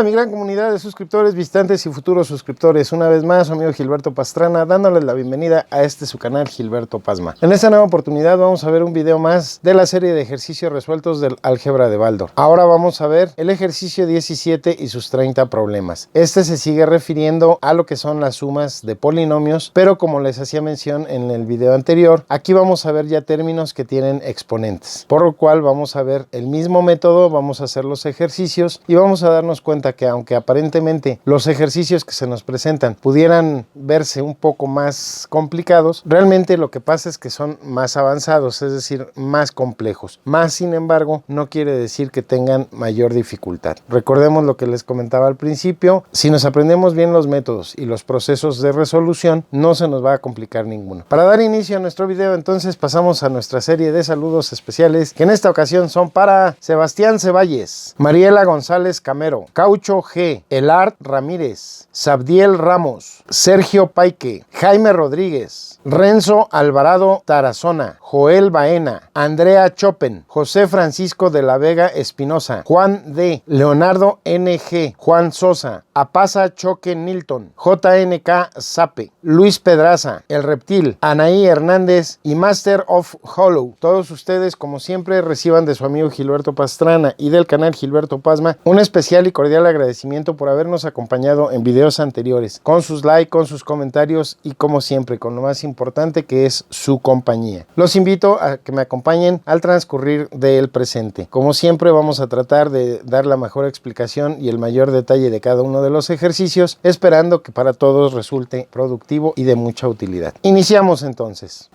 Hola mi gran comunidad de suscriptores, visitantes y futuros suscriptores. Una vez más, su amigo Gilberto Pastrana, dándoles la bienvenida a su canal Gilberto Pasma. En esta nueva oportunidad vamos a ver un video más de la serie de ejercicios resueltos del álgebra de Baldor. Ahora vamos a ver el ejercicio 17 y sus 30 problemas. Este se sigue refiriendo a lo que son las sumas de polinomios, pero como les hacía mención en el video anterior, aquí vamos a ver ya términos que tienen exponentes, por lo cual vamos a ver el mismo método, vamos a hacer los ejercicios y vamos a darnos cuenta que aunque aparentemente los ejercicios que se nos presentan pudieran verse un poco más complicados, realmente lo que pasa es que son más avanzados, es decir, más complejos. Más sin embargo, no quiere decir que tengan mayor dificultad. Recordemos lo que les comentaba al principio, si nos aprendemos bien los métodos y los procesos de resolución, no se nos va a complicar ninguno. Para dar inicio a nuestro video, entonces pasamos a nuestra serie de saludos especiales, que en esta ocasión son para Sebastián Ceballes, Mariela González Camero, Caucho G, Elart Ramírez, Sabdiel Ramos, Sergio Paique, Jaime Rodríguez, Renzo Alvarado Tarazona, Joel Baena, Andrea Chopen, José Francisco de la Vega Espinosa, Juan D, Leonardo NG, Juan Sosa, Apasa Choque Nilton, JNK Sape, Luis Pedraza, El Reptil, Anaí Hernández y Master of Hollow. Todos ustedes, como siempre, reciban de su amigo Gilberto Pastrana y del canal Gilberto Pasma un especial y cordial agradecimiento por habernos acompañado en videos anteriores, con sus likes, con sus comentarios y como siempre, con lo más importante que es su compañía. Los invito a que me acompañen al transcurrir del presente. Como siempre, vamos a tratar de dar la mejor explicación y el mayor detalle de cada uno de los ejercicios, esperando que para todos resulte productivo y de mucha utilidad. Iniciamos entonces.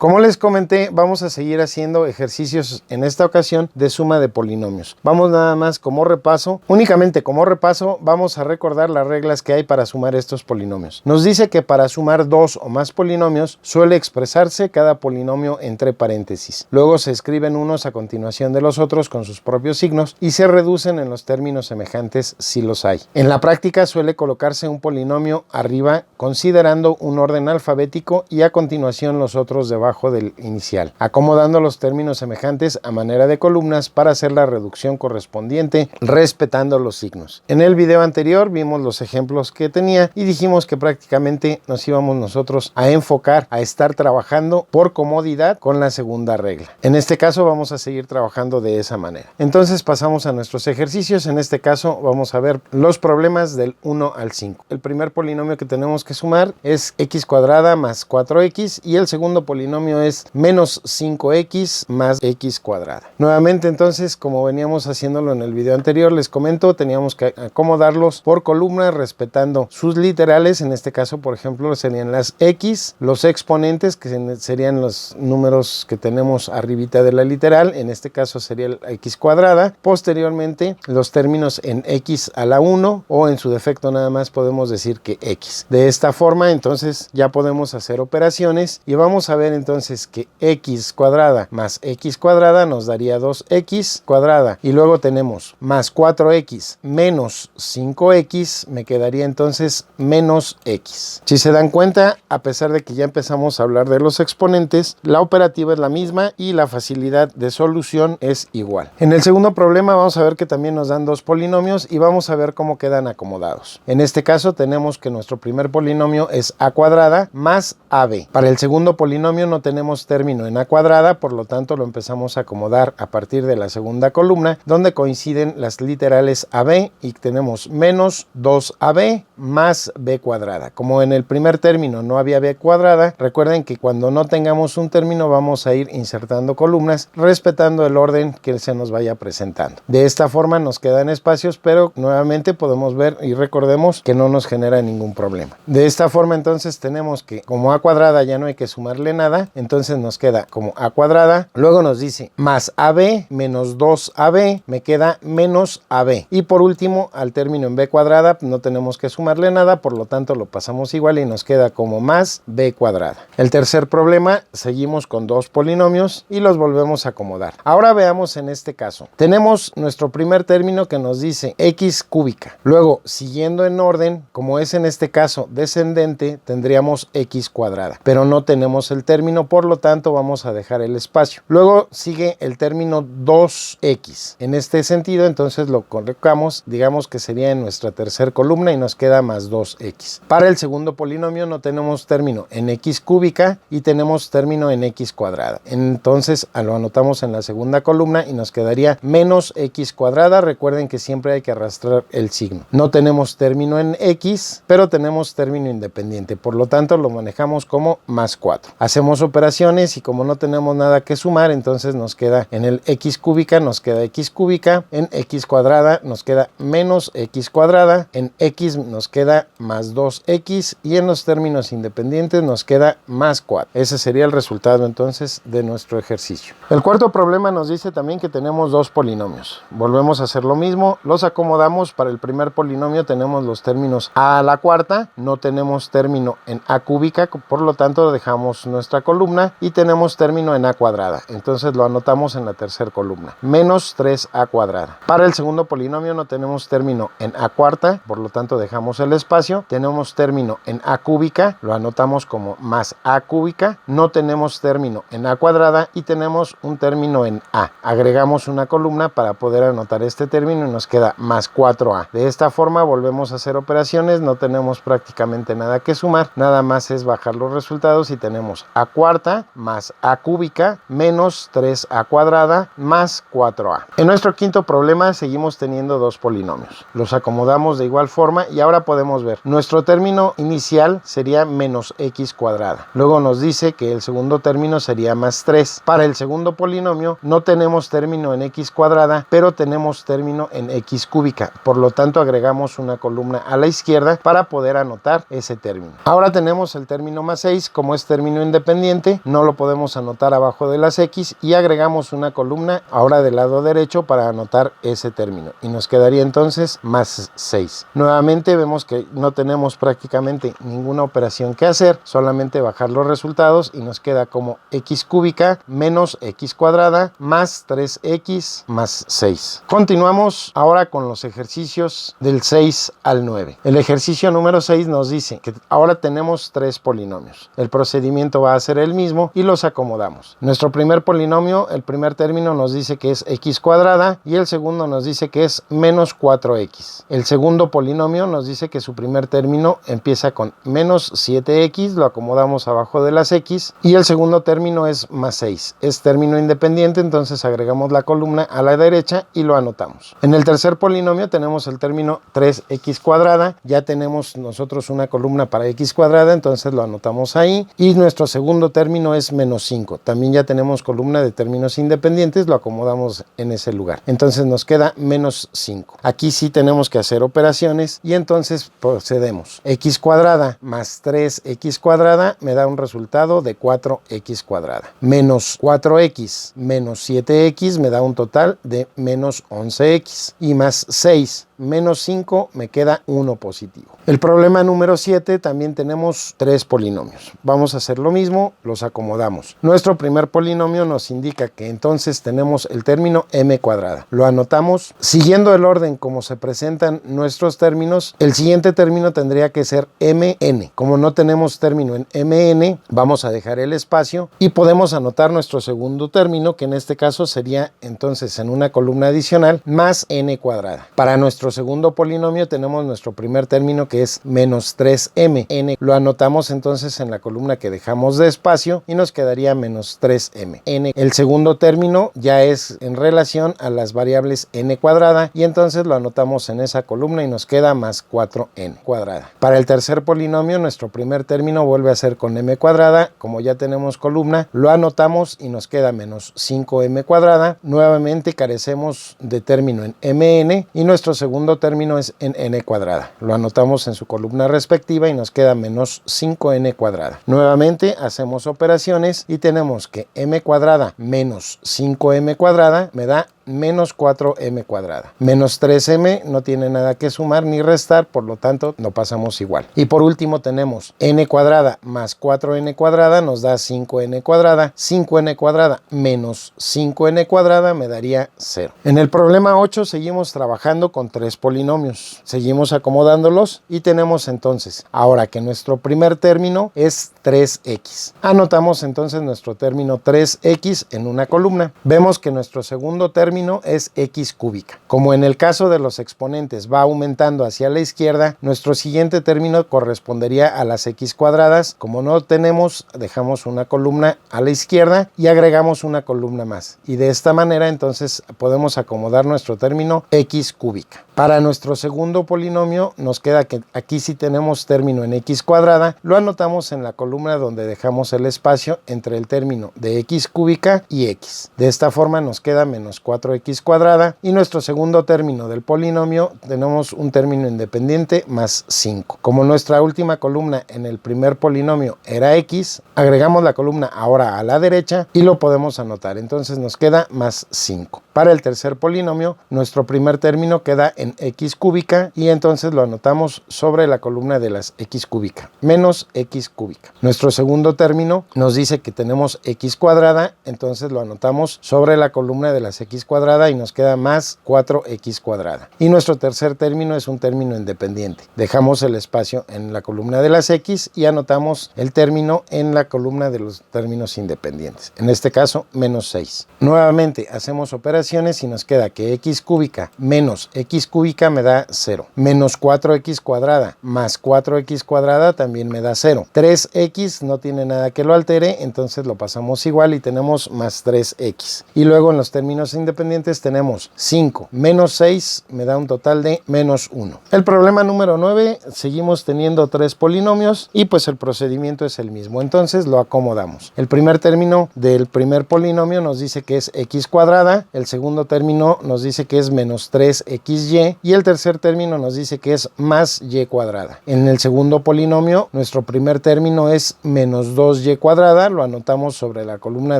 Como les comenté, vamos a seguir haciendo ejercicios en esta ocasión de suma de polinomios. Vamos nada más como repaso, únicamente como repaso, vamos a recordar las reglas que hay para sumar estos polinomios. Nos dice que para sumar dos o más polinomios suele expresarse cada polinomio entre paréntesis. Luego se escriben unos a continuación de los otros con sus propios signos y se reducen en los términos semejantes si los hay. En la práctica suele colocarse un polinomio arriba considerando un orden alfabético y a continuación los otros debajo del inicial, acomodando los términos semejantes a manera de columnas para hacer la reducción correspondiente, respetando los signos. En el video anterior vimos los ejemplos que tenía y dijimos que prácticamente nos íbamos nosotros a enfocar a estar trabajando por comodidad con la segunda regla. En este caso vamos a seguir trabajando de esa manera. Entonces pasamos a nuestros ejercicios. En este caso vamos a ver los problemas del 1 al 5. El primer polinomio que tenemos que sumar es x cuadrada más 4x y el segundo polinomio es menos 5x más x cuadrada. Nuevamente entonces, como veníamos haciéndolo en el video anterior, les comento, teníamos que acomodarlos por columna respetando sus literales. En este caso, por ejemplo, serían las x, los exponentes, que serían los números que tenemos arribita de la literal. En este caso sería el x cuadrada. Posteriormente, los términos en x a la 1 o en su defecto nada más podemos decir que x. De esta forma, entonces, ya podemos hacer operaciones y vamos a ver entonces que x cuadrada más x cuadrada nos daría 2x cuadrada y luego tenemos más 4x menos 5x, me quedaría entonces menos x. Si se dan cuenta, a pesar de que ya empezamos a hablar de los exponentes, la operativa es la misma y la facilidad de solución es igual. En el segundo problema vamos a ver que también nos dan dos polinomios y vamos a ver cómo quedan acomodados. En este caso tenemos que nuestro primer polinomio es a cuadrada más ab. Para el segundo polinomio no tenemos término en a cuadrada, por lo tanto lo empezamos a acomodar a partir de la segunda columna, donde coinciden las literales AB y tenemos menos 2AB más b cuadrada. Como en el primer término no había b cuadrada, recuerden que cuando no tengamos un término vamos a ir insertando columnas respetando el orden que se nos vaya presentando. De esta forma nos quedan espacios, pero nuevamente podemos ver y recordemos que no nos genera ningún problema. De esta forma entonces tenemos que como a cuadrada ya no hay que sumarle nada, entonces nos queda como a cuadrada, luego nos dice más ab menos 2ab, me queda menos ab y por último al término en b cuadrada no tenemos que sumarle nada, por lo tanto lo pasamos igual y nos queda como más b cuadrada. El tercer problema, seguimos con dos polinomios y los volvemos a acomodar. Ahora veamos en este caso, tenemos nuestro primer término que nos dice x cúbica, luego siguiendo en orden, como es en este caso descendente, tendríamos x cuadrada, pero no tenemos el término término, por lo tanto vamos a dejar el espacio. Luego sigue el término 2x. En este sentido, entonces lo colocamos, digamos que sería en nuestra tercera columna y nos queda más 2x. Para el segundo polinomio no tenemos término en x cúbica y tenemos término en x cuadrada. Entonces lo anotamos en la segunda columna y nos quedaría menos x cuadrada. Recuerden que siempre hay que arrastrar el signo. No tenemos término en x, pero tenemos término independiente. Por lo tanto, lo manejamos como más 4. Hacemos operaciones y como no tenemos nada que sumar, entonces nos queda en el x cúbica, nos queda x cúbica, en x cuadrada nos queda menos x cuadrada, en x nos queda más 2x y en los términos independientes nos queda más 4. Ese sería el resultado entonces de nuestro ejercicio. El cuarto problema nos dice también que tenemos dos polinomios. Volvemos a hacer lo mismo, los acomodamos. Para el primer polinomio tenemos los términos a la cuarta, no tenemos término en a cúbica, por lo tanto dejamos nuestra columna y tenemos término en a cuadrada. Entonces lo anotamos en la tercera columna, menos 3a cuadrada. Para el segundo polinomio no tenemos término en a cuarta, por lo tanto dejamos el espacio. Tenemos término en a cúbica, lo anotamos como más a cúbica. No tenemos término en a cuadrada y tenemos un término en a. Agregamos una columna para poder anotar este término y nos queda más 4a. De esta forma volvemos a hacer operaciones, no tenemos prácticamente nada que sumar, nada más es bajar los resultados y tenemos a cuarta más a cúbica menos 3a cuadrada más 4a. En nuestro quinto problema seguimos teniendo dos polinomios. Los acomodamos de igual forma y ahora podemos ver, nuestro término inicial sería menos x cuadrada. Luego nos dice que el segundo término sería más 3. Para el segundo polinomio no tenemos término en x cuadrada, pero tenemos término en x cúbica. Por lo tanto agregamos una columna a la izquierda para poder anotar ese término. Ahora tenemos el término más 6, como es término independiente, no lo podemos anotar abajo de las x y agregamos una columna ahora del lado derecho para anotar ese término y nos quedaría entonces más 6. Nuevamente vemos que no tenemos prácticamente ninguna operación que hacer, solamente bajar los resultados y nos queda como x cúbica menos x cuadrada más 3x más 6. Continuamos ahora con los ejercicios del 6 al 9. El ejercicio número 6 nos dice que ahora tenemos tres polinomios. El procedimiento va a ser el mismo y los acomodamos. Nuestro primer polinomio, el primer término nos dice que es x cuadrada y el segundo nos dice que es menos 4x. El segundo polinomio nos dice que su primer término empieza con menos 7x, lo acomodamos abajo de las x y el segundo término es más 6. Es término independiente, entonces agregamos la columna a la derecha y lo anotamos. En el tercer polinomio tenemos el término 3x cuadrada, ya tenemos nosotros una columna para x cuadrada, entonces lo anotamos ahí y nuestro segundo término es menos 5. También ya tenemos columna de términos independientes, lo acomodamos en ese lugar. Entonces nos queda menos 5. Aquí sí tenemos que hacer operaciones y entonces procedemos. X cuadrada más 3x cuadrada me da un resultado de 4x cuadrada. Menos 4x menos 7x me da un total de menos 11x y más 6 menos 5 me queda 1 positivo. El problema número 7 también tenemos tres polinomios. Vamos a hacer lo mismo, los acomodamos. Nuestro primer polinomio nos indica que entonces tenemos el término m cuadrada. Lo anotamos siguiendo el orden como se presentan nuestros términos. El siguiente término tendría que ser mn. Como no tenemos término en mn, vamos a dejar el espacio y podemos anotar nuestro segundo término, que en este caso sería entonces en una columna adicional más n cuadrada. Para nuestro segundo polinomio tenemos nuestro primer término que es menos 3m. N lo anotamos entonces en la columna que dejamos de espacio y nos quedaría menos 3m. N, el segundo término ya es en relación a las variables n cuadrada y entonces lo anotamos en esa columna y nos queda más 4n cuadrada. Para el tercer polinomio nuestro primer término vuelve a ser con m cuadrada. Como ya tenemos columna, lo anotamos y nos queda menos 5m cuadrada. Nuevamente carecemos de término en mn y nuestro segundo término es en n cuadrada. Lo anotamos en su columna respectiva y nos queda menos 5n cuadrada. Nuevamente hacemos operaciones y tenemos que m cuadrada menos 5m cuadrada me da menos 4m cuadrada. Menos 3m no tiene nada que sumar ni restar, por lo tanto lo pasamos igual. Y por último tenemos n cuadrada más 4n cuadrada nos da 5n cuadrada. 5n cuadrada menos 5n cuadrada me daría 0. En el problema 8 seguimos trabajando con tres polinomios. Seguimos acomodándolos y tenemos entonces, ahora que nuestro primer término es 3x. Anotamos entonces nuestro término 3x en una columna. Vemos que nuestro segundo término es x cúbica. Como en el caso de los exponentes va aumentando hacia la izquierda, nuestro siguiente término correspondería a las x cuadradas. Como no tenemos, dejamos una columna a la izquierda y agregamos una columna más. Y de esta manera entonces podemos acomodar nuestro término x cúbica. Para nuestro segundo polinomio nos queda que aquí sí tenemos término en x cuadrada, lo anotamos en la columna donde dejamos el espacio entre el término de x cúbica y x. De esta forma nos queda menos 4x cuadrada y nuestro segundo término del polinomio tenemos un término independiente más 5. Como nuestra última columna en el primer polinomio era x, agregamos la columna ahora a la derecha y lo podemos anotar. Entonces nos queda más 5. Para el tercer polinomio, nuestro primer término queda en x cúbica y entonces lo anotamos sobre la columna de las x cúbica, menos x cúbica. Nuestro segundo término nos dice que tenemos x cuadrada, entonces lo anotamos sobre la columna de las x cuadrada y nos queda más 4x cuadrada. Y nuestro tercer término es un término independiente. Dejamos el espacio en la columna de las x y anotamos el término en la columna de los términos independientes. En este caso, menos 6. Nuevamente hacemos operaciones y nos queda que x cúbica menos x cúbica me da 0. Menos 4x cuadrada más 4x cuadrada también me da 0. 3x no tiene nada que lo altere, entonces lo pasamos igual y tenemos más 3x. Y luego en los términos independientes tenemos 5 menos 6 me da un total de menos 1. El problema número 9, seguimos teniendo tres polinomios y pues el procedimiento es el mismo. Entonces lo acomodamos. El primer término del primer polinomio nos dice que es x cuadrada, el segundo término nos dice que es menos 3xy y el tercer término nos dice que es más y cuadrada. En el segundo polinomio, nuestro primer término es menos 2y cuadrada, lo anotamos sobre la columna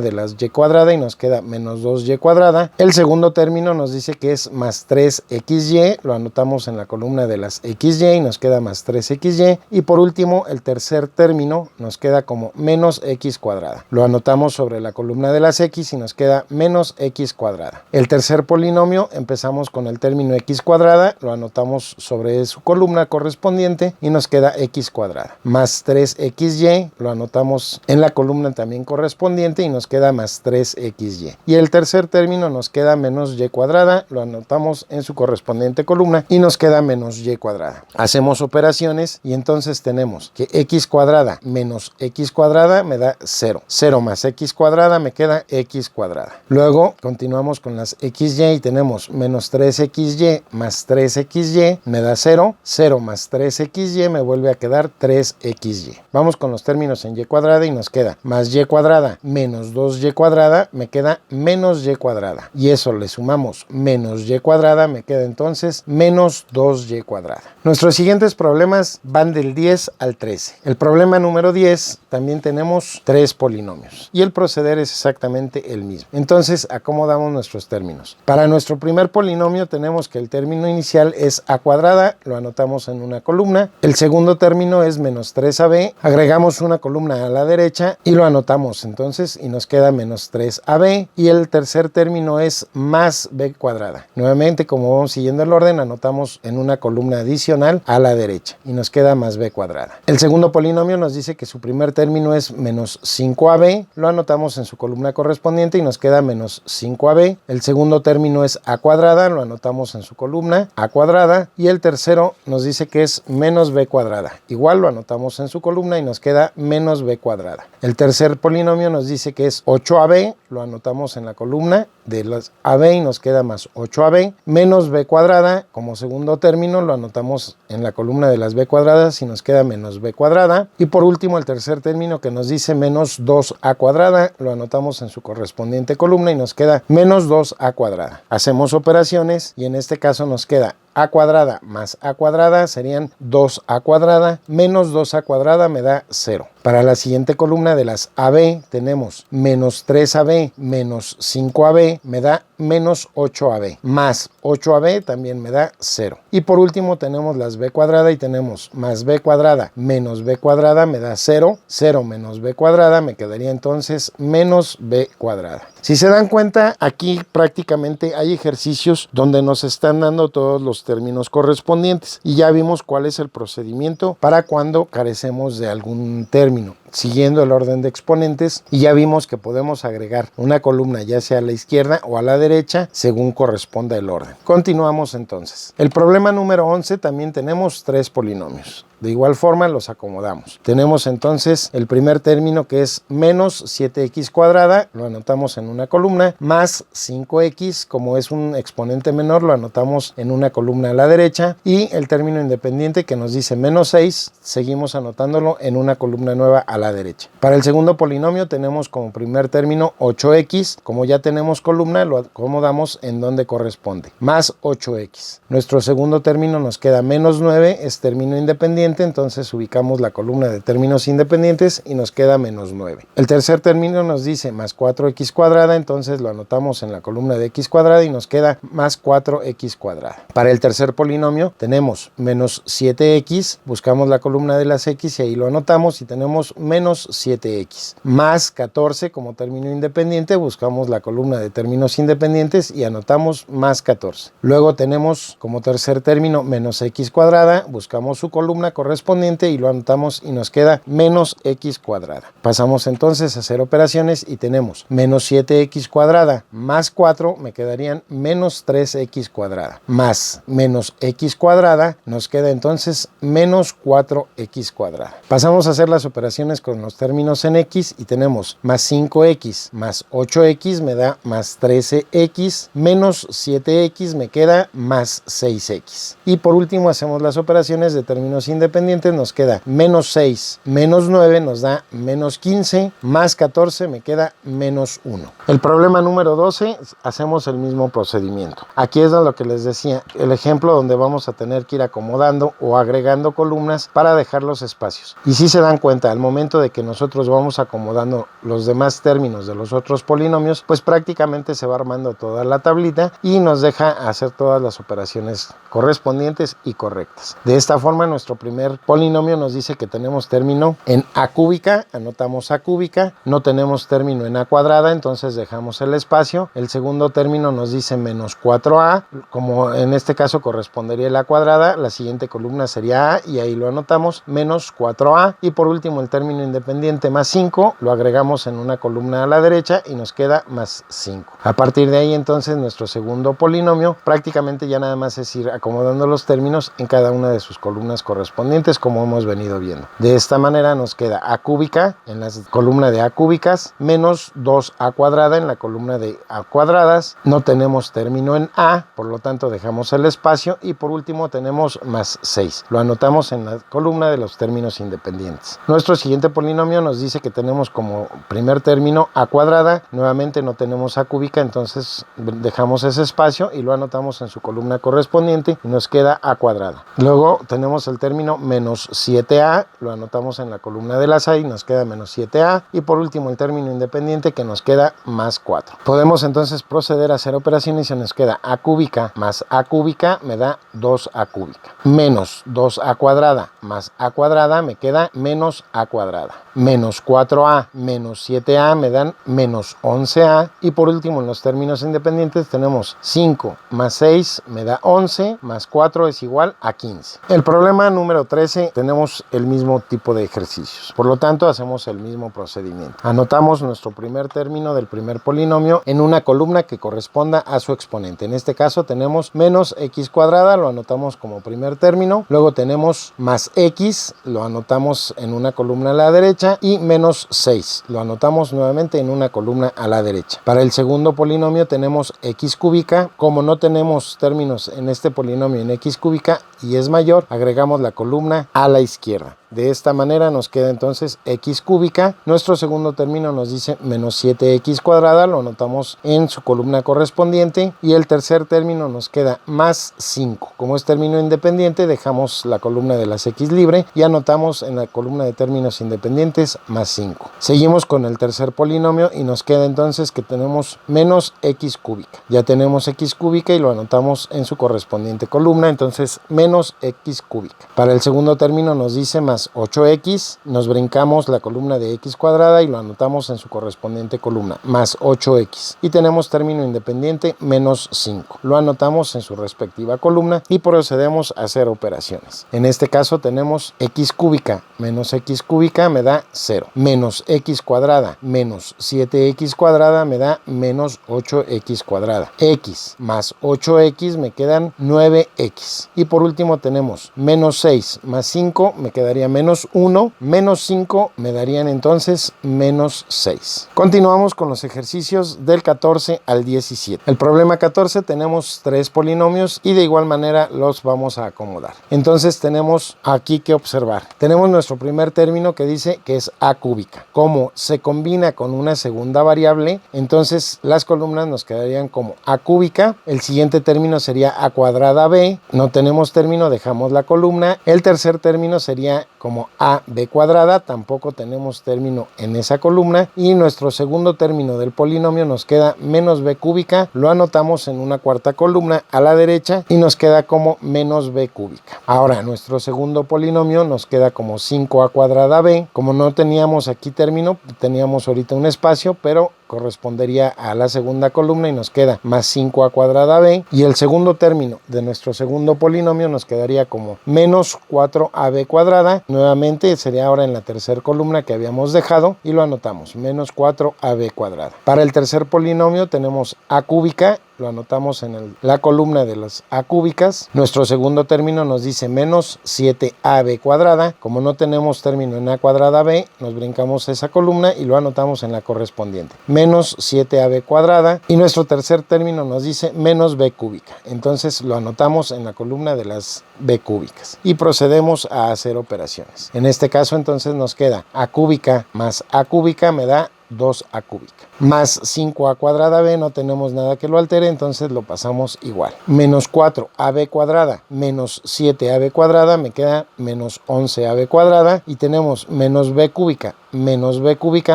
de las y cuadrada y nos queda menos 2y cuadrada. El segundo término nos dice que es más 3xy, lo anotamos en la columna de las xy y nos queda más 3xy. Y por último, el tercer término nos queda como menos x cuadrada. Lo anotamos sobre la columna de las x y nos queda menos x cuadrada. El tercer polinomio empezamos con el término x cuadrada, lo anotamos sobre su columna correspondiente y nos queda x cuadrada. Más 3xy, lo anotamos en la columna también correspondiente y nos queda más 3xy. Y el tercer término nos queda menos y cuadrada, lo anotamos en su correspondiente columna y nos queda menos y cuadrada. Hacemos operaciones y entonces tenemos que x cuadrada menos x cuadrada me da 0. 0 más x cuadrada me queda x cuadrada. Luego continuamos con las xy y tenemos menos 3xy más 3xy me da 0. 0 más 3xy me vuelve a quedar 3xy. Vamos con los términos en y cuadrada y nos queda más y cuadrada menos 2y cuadrada me queda menos y cuadrada. Y eso le sumamos menos y cuadrada me queda entonces menos 2y cuadrada. Nuestros siguientes problemas van del 10 al 13. El problema número 10 también tenemos tres polinomios y el proceder es exactamente el mismo. Entonces acomodamos nuestros términos. Para nuestro primer polinomio tenemos que el término inicial es a cuadrada, lo anotamos en una columna. El segundo término es menos 3ab, agregamos una columna a la derecha y lo anotamos entonces y nos queda menos 3ab. Y el tercer término es más b cuadrada. Nuevamente, como vamos siguiendo el orden, anotamos en una columna adicional a la derecha y nos queda más b cuadrada. El segundo polinomio nos dice que su primer término es menos 5ab, lo anotamos en su columna correspondiente y nos queda menos 5ab. El segundo término es a cuadrada, lo anotamos en su columna a cuadrada. Y el tercero nos dice que es menos b cuadrada, igual lo anotamos en su columna y nos queda menos b cuadrada. El tercer polinomio nos dice que es 8ab, lo anotamos en la columna de las ab y nos queda más 8ab. Menos b cuadrada, como segundo término lo anotamos en la columna de las b cuadradas y nos queda menos b cuadrada. Y por último, el tercer término que nos dice menos 2a cuadrada, lo anotamos en su correspondiente columna y nos queda menos 2a cuadrada. Hacemos operaciones y en este caso nos queda a cuadrada más a cuadrada serían 2a cuadrada, menos 2a cuadrada me da 0. Para la siguiente columna de las AB tenemos menos 3AB menos 5AB me da menos 8AB, más 8AB también me da 0. Y por último tenemos las B cuadrada y tenemos más B cuadrada menos B cuadrada me da 0, 0 menos B cuadrada me quedaría entonces menos B cuadrada. Si se dan cuenta, aquí prácticamente hay ejercicios donde nos están dando todos los términos correspondientes y ya vimos cuál es el procedimiento para cuando carecemos de algún término, siguiendo el orden de exponentes, y ya vimos que podemos agregar una columna ya sea a la izquierda o a la derecha según corresponda el orden. Continuamos entonces. El problema número 11 también tenemos 3 polinomios. De igual forma los acomodamos. Tenemos entonces el primer término que es menos 7x cuadrada, lo anotamos en una columna, más 5x, como es un exponente menor, lo anotamos en una columna a la derecha, y el término independiente que nos dice menos 6, seguimos anotándolo en una columna nueva a la derecha. Para el segundo polinomio tenemos como primer término 8x, como ya tenemos columna, lo acomodamos en donde corresponde, más 8x. Nuestro segundo término nos queda menos 9, es término independiente, entonces ubicamos la columna de términos independientes y nos queda menos 9. El tercer término nos dice más 4x cuadrada, entonces lo anotamos en la columna de x cuadrada y nos queda más 4x cuadrada. Para el tercer polinomio tenemos menos 7x, buscamos la columna de las x y ahí lo anotamos y tenemos menos 7x. Más 14 como término independiente, buscamos la columna de términos independientes y anotamos más 14. Luego tenemos como tercer término menos x cuadrada, buscamos su columna correspondiente y lo anotamos y nos queda menos x cuadrada. Pasamos entonces a hacer operaciones y tenemos menos 7x cuadrada más 4 me quedarían menos 3x cuadrada, más menos x cuadrada nos queda entonces menos 4x cuadrada. Pasamos a hacer las operaciones con los términos en x y tenemos más 5x más 8x me da más 13x, menos 7x me queda más 6x. Y por último hacemos las operaciones de términos independientes, nos queda menos 6 menos 9 nos da menos 15, más 14 me queda menos 1. El problema número 12, hacemos el mismo procedimiento. Aquí es lo que les decía, el ejemplo donde vamos a tener que ir acomodando o agregando columnas para dejar los espacios. Y si se dan cuenta, al momento de que nosotros vamos acomodando los demás términos de los otros polinomios, pues prácticamente se va armando toda la tablita y nos deja hacer todas las operaciones correspondientes y correctas. De esta forma, nuestro primer polinomio nos dice que tenemos término en a cúbica, anotamos a cúbica, no tenemos término en a cuadrada, entonces dejamos el espacio. El segundo término nos dice menos 4a, como en este caso correspondería la cuadrada, la siguiente columna sería a y ahí lo anotamos, menos 4a. Y por último el término independiente más 5, lo agregamos en una columna a la derecha y nos queda más 5. A partir de ahí entonces nuestro segundo polinomio prácticamente ya nada más es ir acomodando los términos en cada una de sus columnas correspondientes, como hemos venido viendo. De esta manera nos queda a cúbica en la columna de a cúbicas, menos 2a cuadrada en la columna de a cuadradas, no tenemos término en a, por lo tanto dejamos el espacio, y por último tenemos más 6, lo anotamos en la columna de los términos independientes. Nuestro siguiente polinomio nos dice que tenemos como primer término a cuadrada, nuevamente no tenemos a cúbica, entonces dejamos ese espacio y lo anotamos en su columna correspondiente y nos queda a cuadrada. Luego tenemos el término menos 7a, lo anotamos en la columna de las a y nos queda menos 7a, y por último el término independiente que nos queda más 4. Podemos entonces proceder a hacer operaciones y se nos queda a cúbica más a cúbica me da 2a cúbica, menos 2a cuadrada más a cuadrada me queda menos a cuadrada, menos 4a menos 7a me dan menos 11a, y por último en los términos independientes tenemos 5 más 6 me da 11, más 4 es igual a 15. El problema número 13, tenemos el mismo tipo de ejercicios, por lo tanto hacemos el mismo procedimiento. Anotamos nuestro primer término del primer polinomio en una columna que corresponda a su exponente. En este caso tenemos menos x cuadrada, lo anotamos como primer término, luego tenemos más x, lo anotamos en una columna a la derecha, y menos 6, lo anotamos nuevamente en una columna a la derecha. Para el segundo polinomio tenemos x cúbica, como no tenemos términos en este polinomio en x cúbica y es mayor, agregamos la columna a la izquierda. De esta manera nos queda entonces x cúbica. Nuestro segundo término nos dice menos 7x cuadrada, lo anotamos en su columna correspondiente. Y el tercer término nos queda más 5. Como es término independiente, dejamos la columna de las x libre y anotamos en la columna de términos independientes más 5. Seguimos con el tercer polinomio y nos queda entonces que tenemos menos x cúbica. Ya tenemos x cúbica y lo anotamos en su correspondiente columna, entonces menos x cúbica. Para el segundo término nos dice más 8x, nos brincamos la columna de x cuadrada y lo anotamos en su correspondiente columna, más 8x. Y tenemos término independiente menos 5. Lo anotamos en su respectiva columna y procedemos a hacer operaciones. En este caso tenemos x cúbica menos x cúbica me da 0. Menos x cuadrada menos 7x cuadrada me da menos 8x cuadrada. X más 8x me quedan 9x. Y por último tenemos menos 6 más 5 me quedaría menos 1. Menos 5 me darían entonces menos 6. Continuamos con los ejercicios del 14 al 17. El problema 14 tenemos 3 polinomios y de igual manera los vamos a acomodar. Entonces tenemos aquí que observar. Tenemos nuestro primer término que dice que es a cúbica. Como se combina con una segunda variable, entonces las columnas nos quedarían como a cúbica. El siguiente término sería a cuadrada b. No tenemos término, dejamos la columna. El tercer término sería como a b cuadrada. Tampoco tenemos término en esa columna. Y nuestro segundo término del polinomio nos queda menos b cúbica. Lo anotamos en una cuarta columna a la derecha y nos queda como menos b cúbica. Ahora nuestro segundo polinomio nos queda como 5a cuadrada b. Como no teníamos aquí término, teníamos ahorita un espacio, pero correspondería a la segunda columna y nos queda más 5a cuadrada b. Y el segundo término de nuestro segundo polinomio nos quedaría como menos 4ab cuadrada. Nuevamente sería ahora en la tercera columna que habíamos dejado y lo anotamos, menos 4ab cuadrada. Para el tercer polinomio tenemos a cúbica. Lo anotamos en la columna de las a cúbicas. Nuestro segundo término nos dice menos 7ab cuadrada. Como no tenemos término en a cuadrada b, nos brincamos esa columna y lo anotamos en la correspondiente. Menos 7ab cuadrada. Y nuestro tercer término nos dice menos b cúbica. Entonces lo anotamos en la columna de las b cúbicas. Y procedemos a hacer operaciones. En este caso entonces nos queda a cúbica más a cúbica me da 2a cúbica. Más 5a cuadrada b, no tenemos nada que lo altere, entonces lo pasamos igual. Menos 4ab cuadrada menos 7ab cuadrada me queda menos 11ab cuadrada. Y tenemos menos b cúbica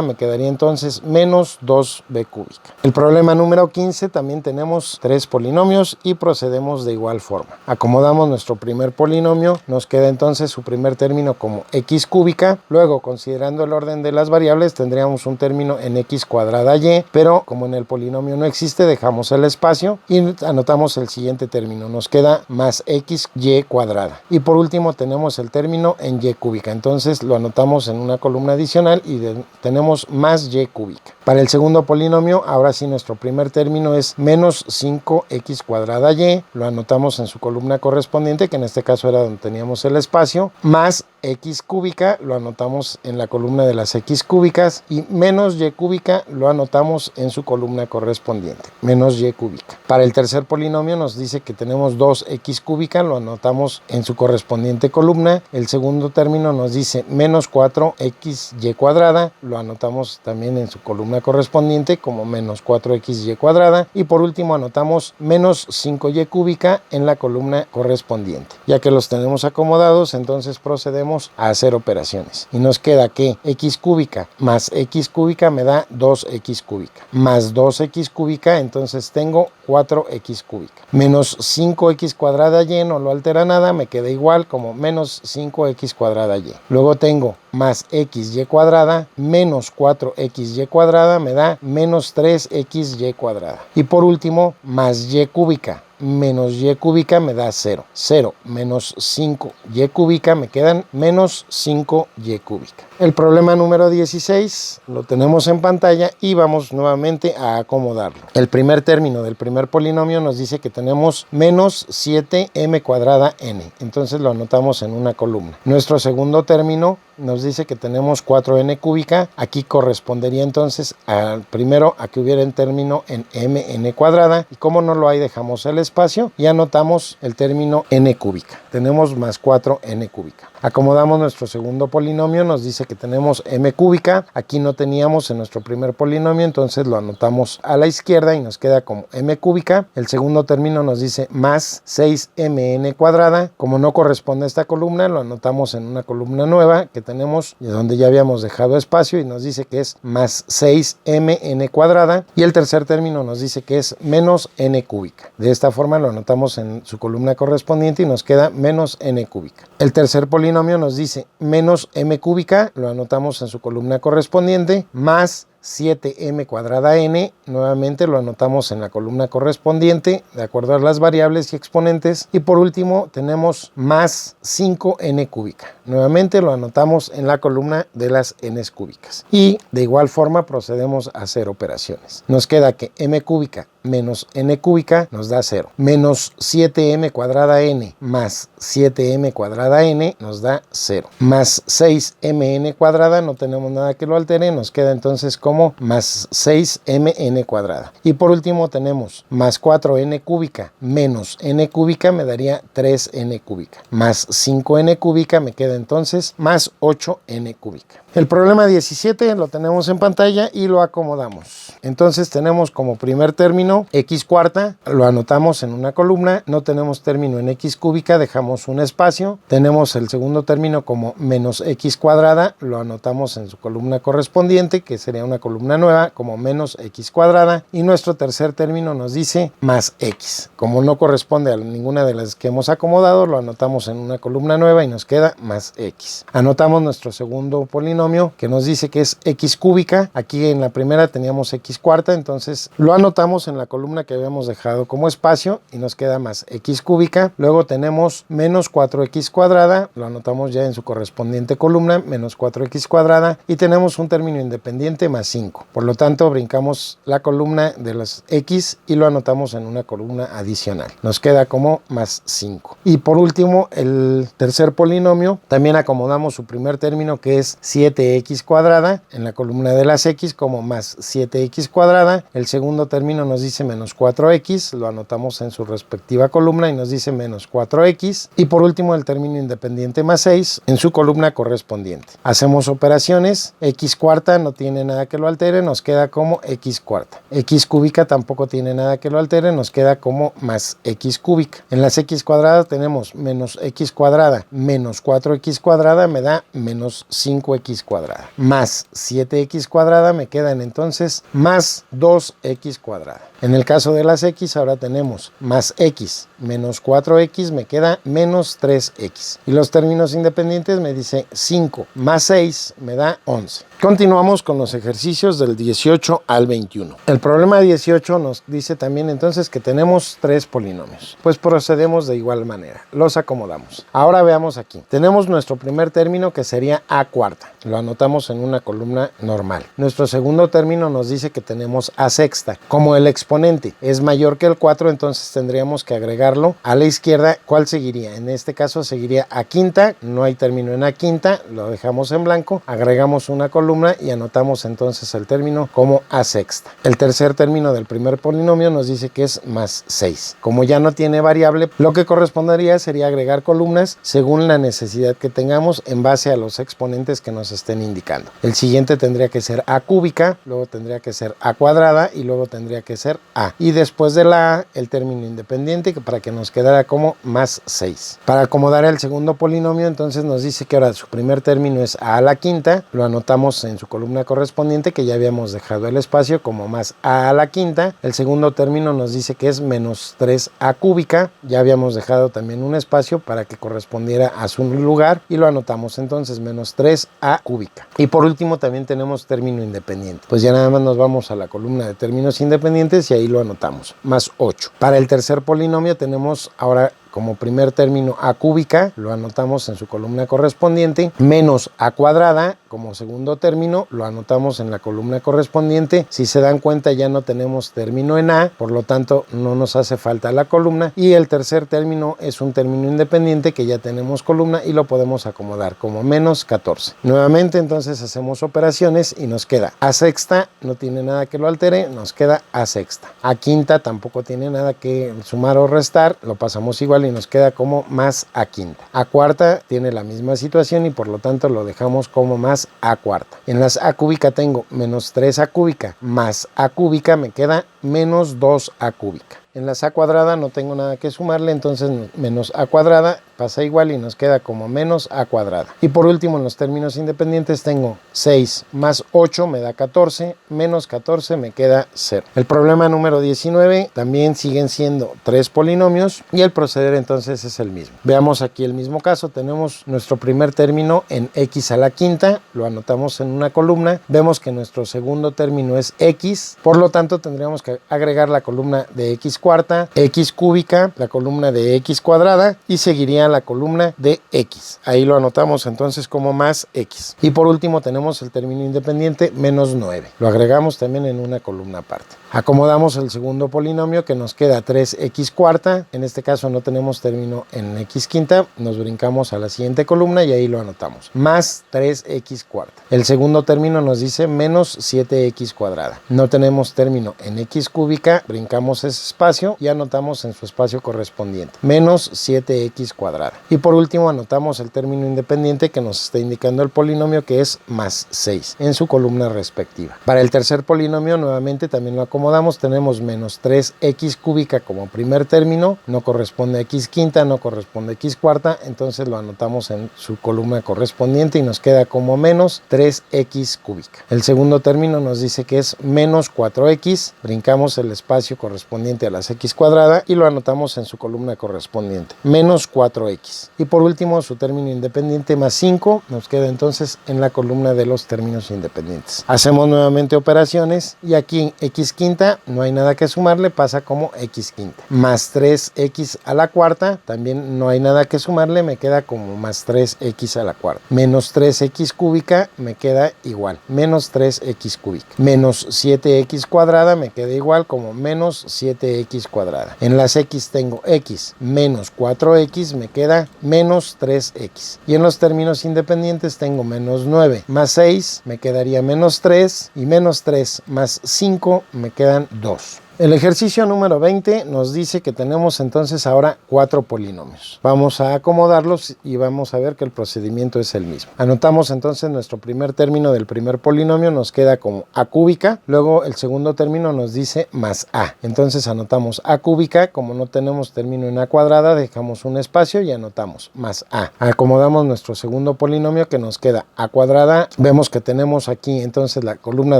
me quedaría entonces menos 2b cúbica. El problema número 15 también tenemos 3 polinomios y procedemos de igual forma. Acomodamos nuestro primer polinomio, nos queda entonces su primer término como x cúbica. Luego, considerando el orden de las variables, tendríamos un término en x cuadrada y, pero como en el polinomio no existe, dejamos el espacio y anotamos el siguiente término. Nos queda más xy cuadrada. Y por último tenemos el término en y cúbica. Entonces lo anotamos en una columna adicional y tenemos más y cúbica. Para el segundo polinomio, ahora sí nuestro primer término es menos 5x cuadrada y, lo anotamos en su columna correspondiente, que en este caso era donde teníamos el espacio, más x cúbica, lo anotamos en la columna de las x cúbicas, y menos y cúbica lo anotamos en su columna correspondiente, menos y cúbica. Para el tercer polinomio nos dice que tenemos 2x cúbica, lo anotamos en su correspondiente columna. El segundo término nos dice menos 4xy cuadrada, lo anotamos también en su columna correspondiente como menos 4xy cuadrada. Y por último anotamos menos 5y cúbica en la columna correspondiente. Ya que los tenemos acomodados, entonces procedemos a hacer operaciones. Y nos queda que x cúbica más x cúbica me da 2x cúbica. Más 2x cúbica, entonces tengo 4x cúbica. Menos 5x cuadrada y, no lo altera nada, me queda igual como menos 5x cuadrada y. Luego tengo más xy cuadrada menos 4xy cuadrada me da menos 3xy cuadrada. Y por último, más y cúbica menos y cúbica me da 0. 0 menos 5y cúbica me quedan menos 5y cúbica. El problema número 16 lo tenemos en pantalla y vamos nuevamente a acomodarlo. El primer término del primer polinomio nos dice que tenemos menos 7m cuadrada n, entonces lo anotamos en una columna. Nuestro segundo término nos dice que tenemos 4n cúbica, aquí correspondería entonces al primero a que hubiera el término en mn cuadrada, y como no lo hay dejamos el espacio y anotamos el término n cúbica. Tenemos más 4n cúbica. Acomodamos nuestro segundo polinomio, nos dice que tenemos m cúbica, aquí no teníamos en nuestro primer polinomio, entonces lo anotamos a la izquierda y nos queda como m cúbica. El segundo término nos dice más 6mn cuadrada, como no corresponde a esta columna, lo anotamos en una columna nueva que tenemos donde ya habíamos dejado espacio y nos dice que es más 6mn cuadrada, y el tercer término nos dice que es menos n cúbica. De esta forma lo anotamos en su columna correspondiente y nos queda menos n cúbica. El tercer polinomio nos dice menos m cúbica, lo anotamos en su columna correspondiente, más 7m cuadrada n, nuevamente lo anotamos en la columna correspondiente de acuerdo a las variables y exponentes, y por último tenemos más 5n cúbica, nuevamente lo anotamos en la columna de las n cúbicas, y de igual forma procedemos a hacer operaciones. Nos queda que m cúbica menos n cúbica nos da 0, menos 7m cuadrada n más 7m cuadrada n nos da 0, más 6mn cuadrada, no tenemos nada que lo altere, nos queda entonces como más 6mn cuadrada. Y por último tenemos más 4n cúbica menos n cúbica me daría 3n cúbica, más 5n cúbica me queda entonces más 8n cúbica. El problema 17 lo tenemos en pantalla y lo acomodamos. Entonces tenemos como primer término x cuarta, lo anotamos en una columna, no tenemos término en x cúbica, dejamos un espacio. Tenemos el segundo término como menos x cuadrada, lo anotamos en su columna correspondiente, que sería una columna nueva, como menos x cuadrada. Y nuestro tercer término nos dice más x. Como no corresponde a ninguna de las que hemos acomodado, lo anotamos en una columna nueva y nos queda más x. Anotamos nuestro segundo polinomio que nos dice que es x cúbica. Aquí en la primera teníamos x cuarta, entonces lo anotamos en la columna que habíamos dejado como espacio y nos queda más x cúbica. Luego tenemos menos 4x cuadrada, lo anotamos ya en su correspondiente columna, menos 4x cuadrada, y tenemos un término independiente más 5. Por lo tanto, brincamos la columna de las x y lo anotamos en una columna adicional. Nos queda como más 5. Y por último, el tercer polinomio, también acomodamos su primer término que es 7x cuadrada en la columna de las x como más 7x cuadrada. El segundo término nos dice menos 4x, lo anotamos en su respectiva columna y nos dice menos 4x. Y por último el término independiente más 6 en su columna correspondiente. Hacemos operaciones, x cuarta no tiene nada que lo altere, nos queda como x cuarta. X cúbica tampoco tiene nada que lo altere, nos queda como más x cúbica. En las x cuadradas tenemos menos x cuadrada menos 4x cuadrada me da menos 5x cuadrada, más 7x cuadrada me quedan entonces más 2x cuadrada. En el caso de las x ahora tenemos más x menos 4x me queda menos 3x, y los términos independientes me dice 5 más 6 me da 11. Continuamos con los ejercicios del 18 al 21. El problema 18 nos dice también entonces que tenemos 3 polinomios. Pues procedemos de igual manera, los acomodamos. Ahora veamos aquí. Tenemos nuestro primer término que sería a cuarta. Lo anotamos en una columna normal. Nuestro segundo término nos dice que tenemos a sexta. Como el exponente es mayor que el 4, entonces tendríamos que agregarlo a la izquierda. ¿Cuál seguiría? En este caso seguiría a quinta. No hay término en a quinta, lo dejamos en blanco. Agregamos una columna y anotamos entonces el término como a sexta. El tercer término del primer polinomio nos dice que es más 6. Como ya no tiene variable, lo que correspondería sería agregar columnas según la necesidad que tengamos en base a los exponentes que nos estén indicando. El siguiente tendría que ser a cúbica, luego tendría que ser a cuadrada y luego tendría que ser a. Y después de la a, el término independiente para que nos quedara como más 6. Para acomodar el segundo polinomio, entonces nos dice que ahora su primer término es a la quinta, lo anotamos en su columna correspondiente que ya habíamos dejado el espacio como más a la quinta. El segundo término nos dice que es menos 3a cúbica, ya habíamos dejado también un espacio para que correspondiera a su lugar y lo anotamos entonces menos 3a cúbica. Y por último también tenemos término independiente, pues ya nada más nos vamos a la columna de términos independientes y ahí lo anotamos, más 8. Para el tercer polinomio tenemos ahora como primer término a cúbica, lo anotamos en su columna correspondiente, menos a cuadrada como segundo término, lo anotamos en la columna correspondiente. Si se dan cuenta, ya no tenemos término en A, por lo tanto no nos hace falta la columna, y el tercer término es un término independiente que ya tenemos columna y lo podemos acomodar como menos 14. Nuevamente entonces hacemos operaciones y nos queda a sexta, no tiene nada que lo altere, nos queda a sexta. A quinta tampoco tiene nada que sumar o restar, lo pasamos igual y nos queda como más a quinta. A cuarta tiene la misma situación y por lo tanto lo dejamos como más a cuarta. En las a cúbica tengo menos 3 a cúbica más a cúbica, me queda menos 2 a cúbica. En la a cuadrada no tengo nada que sumarle, entonces menos a cuadrada pasa igual y nos queda como menos a cuadrada. Y por último, en los términos independientes tengo 6 más 8 me da 14, menos 14 me queda 0. El problema número 19 también siguen siendo 3 polinomios y el proceder entonces es el mismo. Veamos aquí el mismo caso, tenemos nuestro primer término en x a la quinta, lo anotamos en una columna, vemos que nuestro segundo término es x, por lo tanto tendríamos que agregar la columna de x cuarta, x cúbica, la columna de x cuadrada y seguiría la columna de x. Ahí lo anotamos entonces como más x. Y por último tenemos el término independiente menos 9. Lo agregamos también en una columna aparte. Acomodamos el segundo polinomio que nos queda 3x cuarta. En este caso no tenemos término en x quinta. Nos brincamos a la siguiente columna y ahí lo anotamos. Más 3x cuarta. El segundo término nos dice menos 7x cuadrada. No tenemos término en x cúbica. Brincamos ese espacio y anotamos en su espacio correspondiente. Menos 7x cuadrada. Y por último anotamos el término independiente que nos está indicando el polinomio que es más 6 en su columna respectiva. Para el tercer polinomio nuevamente también lo acomodamos, tenemos menos 3x cúbica como primer término, no corresponde a x quinta, no corresponde a x cuarta, entonces lo anotamos en su columna correspondiente y nos queda como menos 3x cúbica. El segundo término nos dice que es menos 4x, brincamos el espacio correspondiente a las x cuadrada y lo anotamos en su columna correspondiente, menos 4x. Y por último su término independiente más 5 nos queda entonces en la columna de los términos independientes. Hacemos nuevamente operaciones y aquí en x quinta no hay nada que sumarle, pasa como x quinta. Más 3x a la cuarta, también no hay nada que sumarle, me queda como más 3x a la cuarta. Menos 3x cúbica me queda igual, menos 3x cúbica. Menos 7x cuadrada me queda igual como menos 7x cuadrada. En las x tengo x menos 4x, me queda menos 3x. Y en los términos independientes tengo menos 9 más 6, me quedaría menos 3 y menos 3 más 5 me quedan 2. El ejercicio número 20 nos dice que tenemos entonces ahora 4 polinomios. Vamos a acomodarlos y vamos a ver que el procedimiento es el mismo. Anotamos entonces nuestro primer término del primer polinomio, nos queda como a cúbica, luego el segundo término nos dice más a. Entonces anotamos a cúbica, como no tenemos término en a cuadrada, dejamos un espacio y anotamos más a. Acomodamos nuestro segundo polinomio que nos queda a cuadrada, vemos que tenemos aquí entonces la columna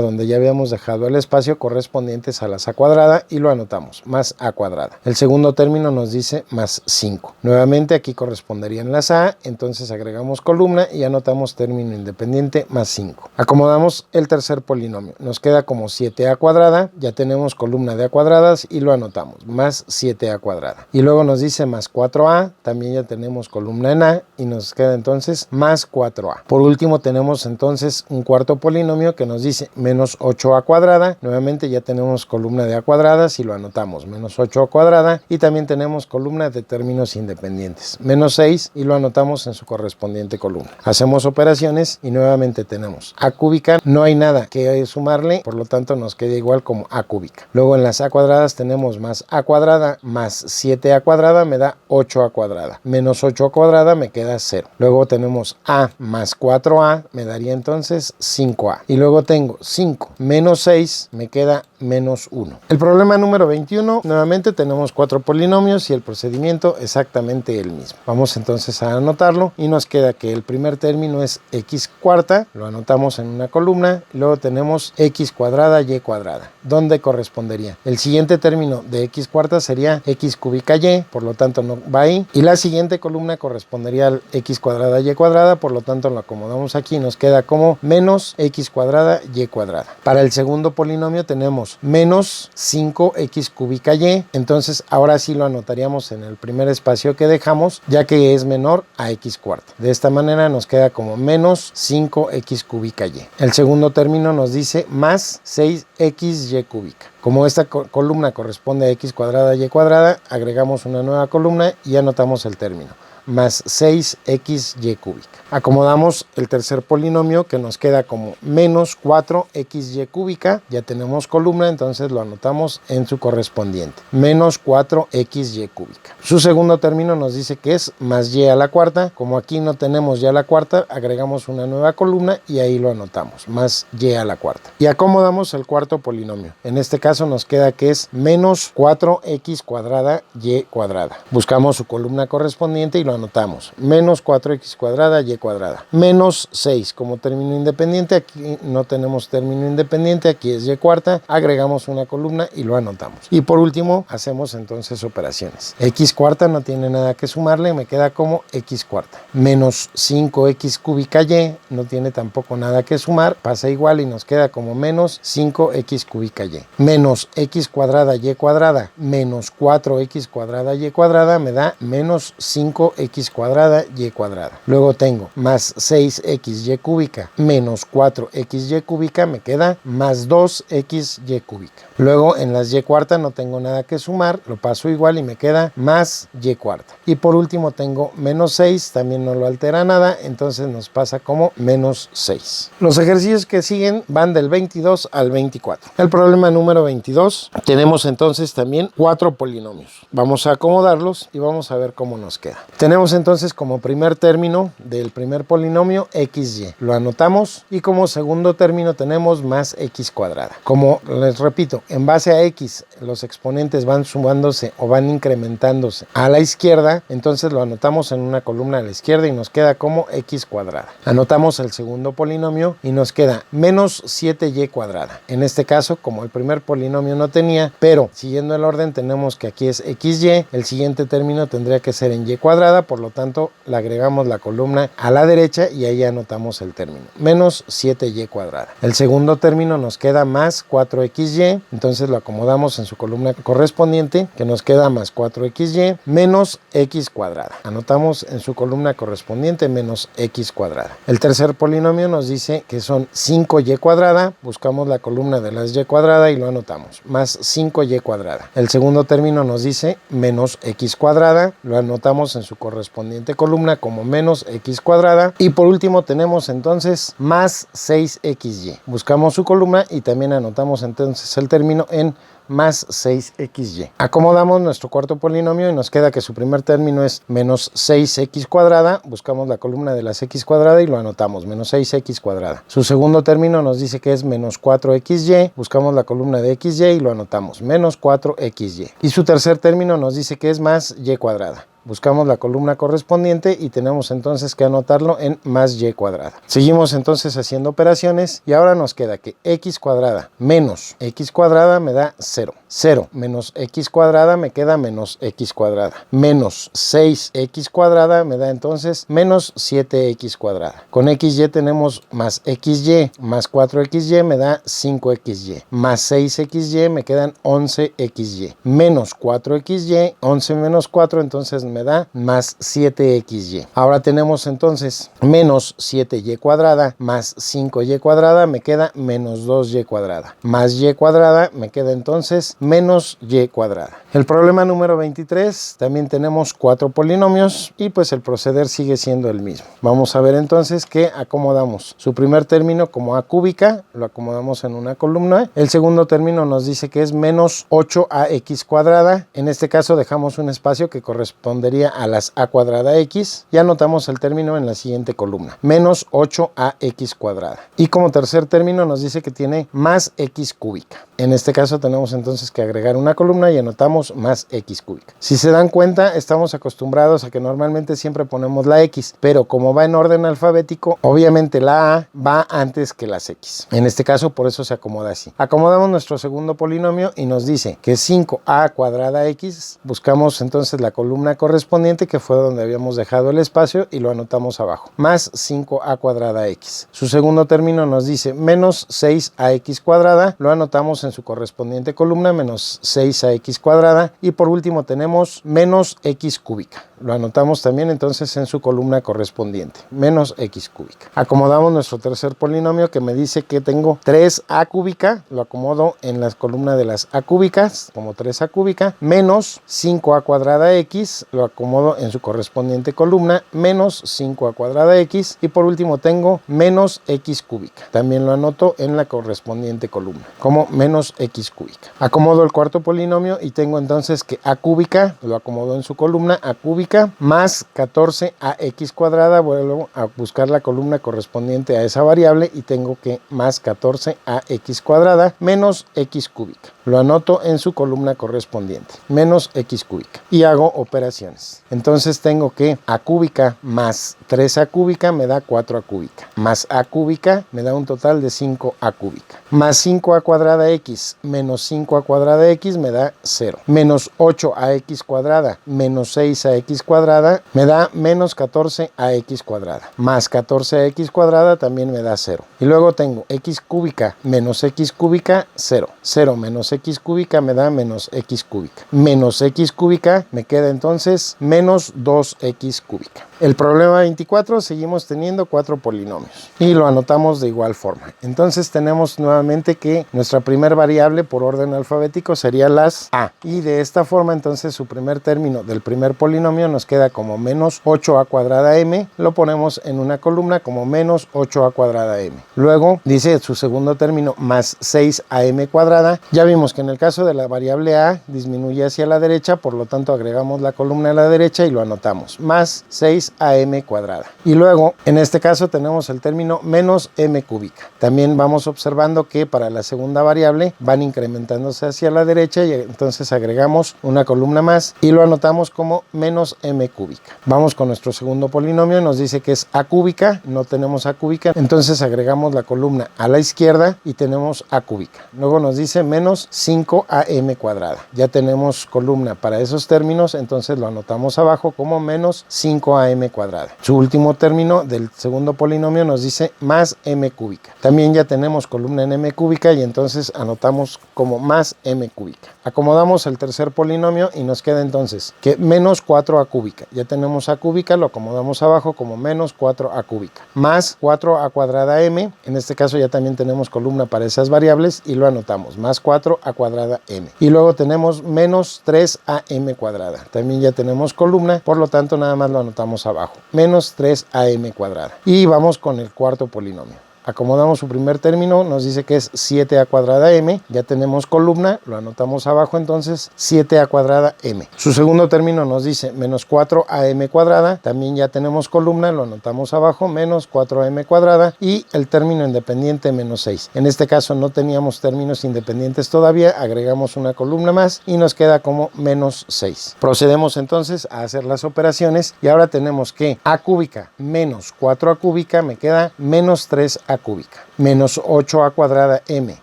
donde ya habíamos dejado el espacio correspondientes a las a cuadrada y lo anotamos, más a cuadrada. El segundo término nos dice más 5. Nuevamente aquí corresponderían las a, entonces agregamos columna y anotamos término independiente más 5. Acomodamos el tercer polinomio, nos queda como 7a cuadrada, ya tenemos columna de a cuadradas y lo anotamos, más 7a cuadrada. Y luego nos dice más 4a, también ya tenemos columna en a y nos queda entonces más 4a. Por último tenemos entonces un cuarto polinomio que nos dice menos 8a cuadrada, nuevamente ya tenemos columna de a cuadrada y lo anotamos, menos 8 a cuadrada, y también tenemos columna de términos independientes, menos 6 y lo anotamos en su correspondiente columna. Hacemos operaciones y nuevamente tenemos a cúbica, no hay nada que sumarle, por lo tanto nos queda igual como a cúbica. Luego en las a cuadradas tenemos más a cuadrada más 7a cuadrada me da 8a cuadrada, menos 8 a cuadrada me queda 0. Luego tenemos a más 4a me daría entonces 5a, y luego tengo 5 menos 6 me queda menos 1. El problema número 21, nuevamente tenemos 4 polinomios y el procedimiento exactamente el mismo. Vamos entonces a anotarlo y nos queda que el primer término es x cuarta, lo anotamos en una columna, y luego tenemos x cuadrada y cuadrada. ¿Dónde correspondería? El siguiente término de x cuarta sería x cúbica y, por lo tanto no va ahí, y la siguiente columna correspondería al x cuadrada y cuadrada, por lo tanto lo acomodamos aquí y nos queda como menos x cuadrada y cuadrada. Para el segundo polinomio tenemos menos 5x cúbica y. Entonces ahora sí lo anotaríamos en el primer espacio que dejamos, ya que es menor a x cuarta. De esta manera nos queda como menos 5x cúbica y. El segundo término nos dice más 6xy cúbica. Como esta columna corresponde a x cuadrada y cuadrada, agregamos una nueva columna y anotamos el término, más 6xy cúbica. Acomodamos el tercer polinomio que nos queda como menos 4xy cúbica. Ya tenemos columna, entonces lo anotamos en su correspondiente, menos 4xy cúbica. Su segundo término nos dice que es más y a la cuarta. Como aquí no tenemos y a la cuarta, agregamos una nueva columna y ahí lo anotamos, más y a la cuarta. Y acomodamos el cuarto polinomio. En este caso nos queda que es menos 4x cuadrada y cuadrada. Buscamos su columna correspondiente y lo anotamos, menos 4x cuadrada y cuadrada, menos 6 como término independiente. Aquí no tenemos término independiente, aquí es y cuarta, agregamos una columna y lo anotamos. Y por último hacemos entonces operaciones. X cuarta no tiene nada que sumarle, me queda como x cuarta, menos 5x cúbica y no tiene tampoco nada que sumar, pasa igual y nos queda como menos 5x cúbica y, menos x cuadrada y cuadrada menos 4x cuadrada y cuadrada me da menos 5x cuadrada y cuadrada. Luego tengo más 6xy cúbica menos 4xy cúbica, me queda más 2xy cúbica. Luego en las y cuarta no tengo nada que sumar, lo paso igual y me queda más y cuarta. Y por último tengo menos 6, también no lo altera nada, entonces nos pasa como menos 6. Los ejercicios que siguen van del 22 al 24. El problema número 22, tenemos entonces también 4 polinomios. Vamos a acomodarlos y vamos a ver cómo nos queda. Tenemos entonces como primer término del primer polinomio xy, lo anotamos, y como segundo término tenemos más x cuadrada. Como les repito, en base a x los exponentes van sumándose o van incrementándose a la izquierda, entonces lo anotamos en una columna a la izquierda y nos queda como x cuadrada. Anotamos el segundo polinomio y nos queda menos 7y cuadrada. En este caso, como el primer polinomio no tenía, pero siguiendo el orden tenemos que aquí es xy, el siguiente término tendría que ser en y cuadrada, por lo tanto le agregamos la columna a la derecha y ahí anotamos el término, menos 7y cuadrada. El segundo término nos queda más 4xy, entonces lo acomodamos en su columna correspondiente, que nos queda más 4xy menos x cuadrada. Anotamos en su columna correspondiente menos x cuadrada. El tercer polinomio nos dice que son 5y cuadrada, buscamos la columna de las y cuadrada y lo anotamos, más 5y cuadrada. El segundo término nos dice menos x cuadrada, lo anotamos en su correspondiente columna como menos x cuadrada. Y por último tenemos entonces más 6xy. Buscamos su columna y también anotamos entonces el término en más 6xy. Acomodamos nuestro cuarto polinomio y nos queda que su primer término es menos 6x cuadrada. Buscamos la columna de las x cuadrada y lo anotamos, menos 6x cuadrada. Su segundo término nos dice que es menos 4xy. Buscamos la columna de xy y lo anotamos, menos 4xy. Y su tercer término nos dice que es más y cuadrada. Buscamos la columna correspondiente y tenemos entonces que anotarlo en más y cuadrada. Seguimos entonces haciendo operaciones y ahora nos queda que x cuadrada menos x cuadrada me da 0. 0 menos x cuadrada me queda menos x cuadrada. Menos 6x cuadrada me da entonces menos 7x cuadrada. Con xy tenemos más xy más 4xy me da 5xy. Más 6xy me quedan 11xy. Menos 4xy, 11 menos 4 entonces me da más 7xy. Ahora tenemos entonces menos 7y cuadrada más 5y cuadrada, me queda menos 2y cuadrada. Más y cuadrada me queda entonces menos y cuadrada. El problema número 23, también tenemos 4 polinomios y pues el proceder sigue siendo el mismo. Vamos a ver entonces que acomodamos su primer término como a cúbica, lo acomodamos en una columna. El segundo término nos dice que es menos 8ax cuadrada. En este caso dejamos un espacio que correspondería a las a cuadrada x y anotamos el término en la siguiente columna, menos 8ax cuadrada. Y como tercer término nos dice que tiene más x cúbica. En este caso tenemos entonces que agregar una columna y anotamos más x cúbica. Si se dan cuenta, estamos acostumbrados a que normalmente siempre ponemos la x, pero como va en orden alfabético, obviamente la a va antes que las x. En este caso por eso se acomoda así. Acomodamos nuestro segundo polinomio y nos dice que 5a cuadrada x, buscamos entonces la columna correspondiente que fue donde habíamos dejado el espacio y lo anotamos abajo, más 5a cuadrada x. Su segundo término nos dice menos 6ax cuadrada, lo anotamos en su correspondiente columna menos 6ax cuadrada y por último tenemos menos x cúbica. Lo anotamos también entonces en su columna correspondiente, menos x cúbica. Acomodamos nuestro tercer polinomio que me dice que tengo 3a cúbica, lo acomodo en la columna de las a cúbicas como 3a cúbica, menos 5a cuadrada x, lo acomodo en su correspondiente columna, menos 5a cuadrada x y por último tengo menos x cúbica. También lo anoto en la correspondiente columna como menos x cúbica. Acomodo el cuarto polinomio y tengo entonces que a cúbica, lo acomodo en su columna, a cúbica más 14ax cuadrada, vuelvo a buscar la columna correspondiente a esa variable y tengo que más 14ax cuadrada menos x cúbica. Lo anoto en su columna correspondiente, menos x cúbica, y hago operaciones. Entonces tengo que a cúbica más 3a cúbica me da 4a cúbica, más a cúbica me da un total de 5a cúbica, más 5a cuadrada x menos 5a cuadrada x me da 0, menos 8ax cuadrada menos 6ax cuadrada me da menos 14ax cuadrada, más 14ax cuadrada también me da 0. Y luego tengo x cúbica menos x cúbica, 0. 0 menos x cúbica me da menos x cúbica. Menos x cúbica me queda entonces menos 2x cúbica. El problema 24 seguimos teniendo 4 polinomios y lo anotamos de igual forma. Entonces tenemos nuevamente que nuestra primer variable por orden alfabético sería las a. Y de esta forma entonces su primer término del primer polinomio nos queda como menos 8a cuadrada m. Lo ponemos en una columna como menos 8a cuadrada m. Luego dice su segundo término más 6am cuadrada. Ya vimos que en el caso de la variable a disminuye hacia la derecha, por lo tanto agregamos la columna a la derecha y lo anotamos. Más 6am cuadrada. Y luego en este caso tenemos el término menos m cúbica. También vamos observando que para la segunda variable van incrementándose hacia la derecha y entonces agregamos una columna más y lo anotamos como menos m cúbica. Vamos con nuestro segundo polinomio, nos dice que es a cúbica, no tenemos a cúbica, entonces agregamos la columna a la izquierda y tenemos a cúbica. Luego nos dice menos 5am cuadrada. Ya tenemos columna para esos términos, entonces lo anotamos abajo como menos 5am cuadrada. Su último término del segundo polinomio nos dice más m cúbica. También ya tenemos columna en m cúbica y entonces anotamos como más m cúbica. Acomodamos el tercer polinomio y nos queda entonces que menos 4a cúbica. Ya tenemos a cúbica, lo acomodamos abajo como menos 4a cúbica. Más 4a cuadrada m, en este caso ya también tenemos columna para esas variables y lo anotamos, más 4a cuadrada m. Y luego tenemos menos 3am cuadrada. También ya tenemos columna, por lo tanto nada más lo anotamos abajo, menos 3am cuadrada. Y vamos con el cuarto polinomio. Acomodamos su primer término, nos dice que es 7a cuadrada m, ya tenemos columna, lo anotamos abajo entonces 7a cuadrada m. Su segundo término nos dice menos 4am cuadrada, también ya tenemos columna, lo anotamos abajo, menos 4am cuadrada y el término independiente menos 6. En este caso no teníamos términos independientes todavía, agregamos una columna más y nos queda como menos 6. Procedemos entonces a hacer las operaciones y ahora tenemos que a cúbica menos 4a cúbica me queda menos 3a cúbica, menos 8a cuadrada m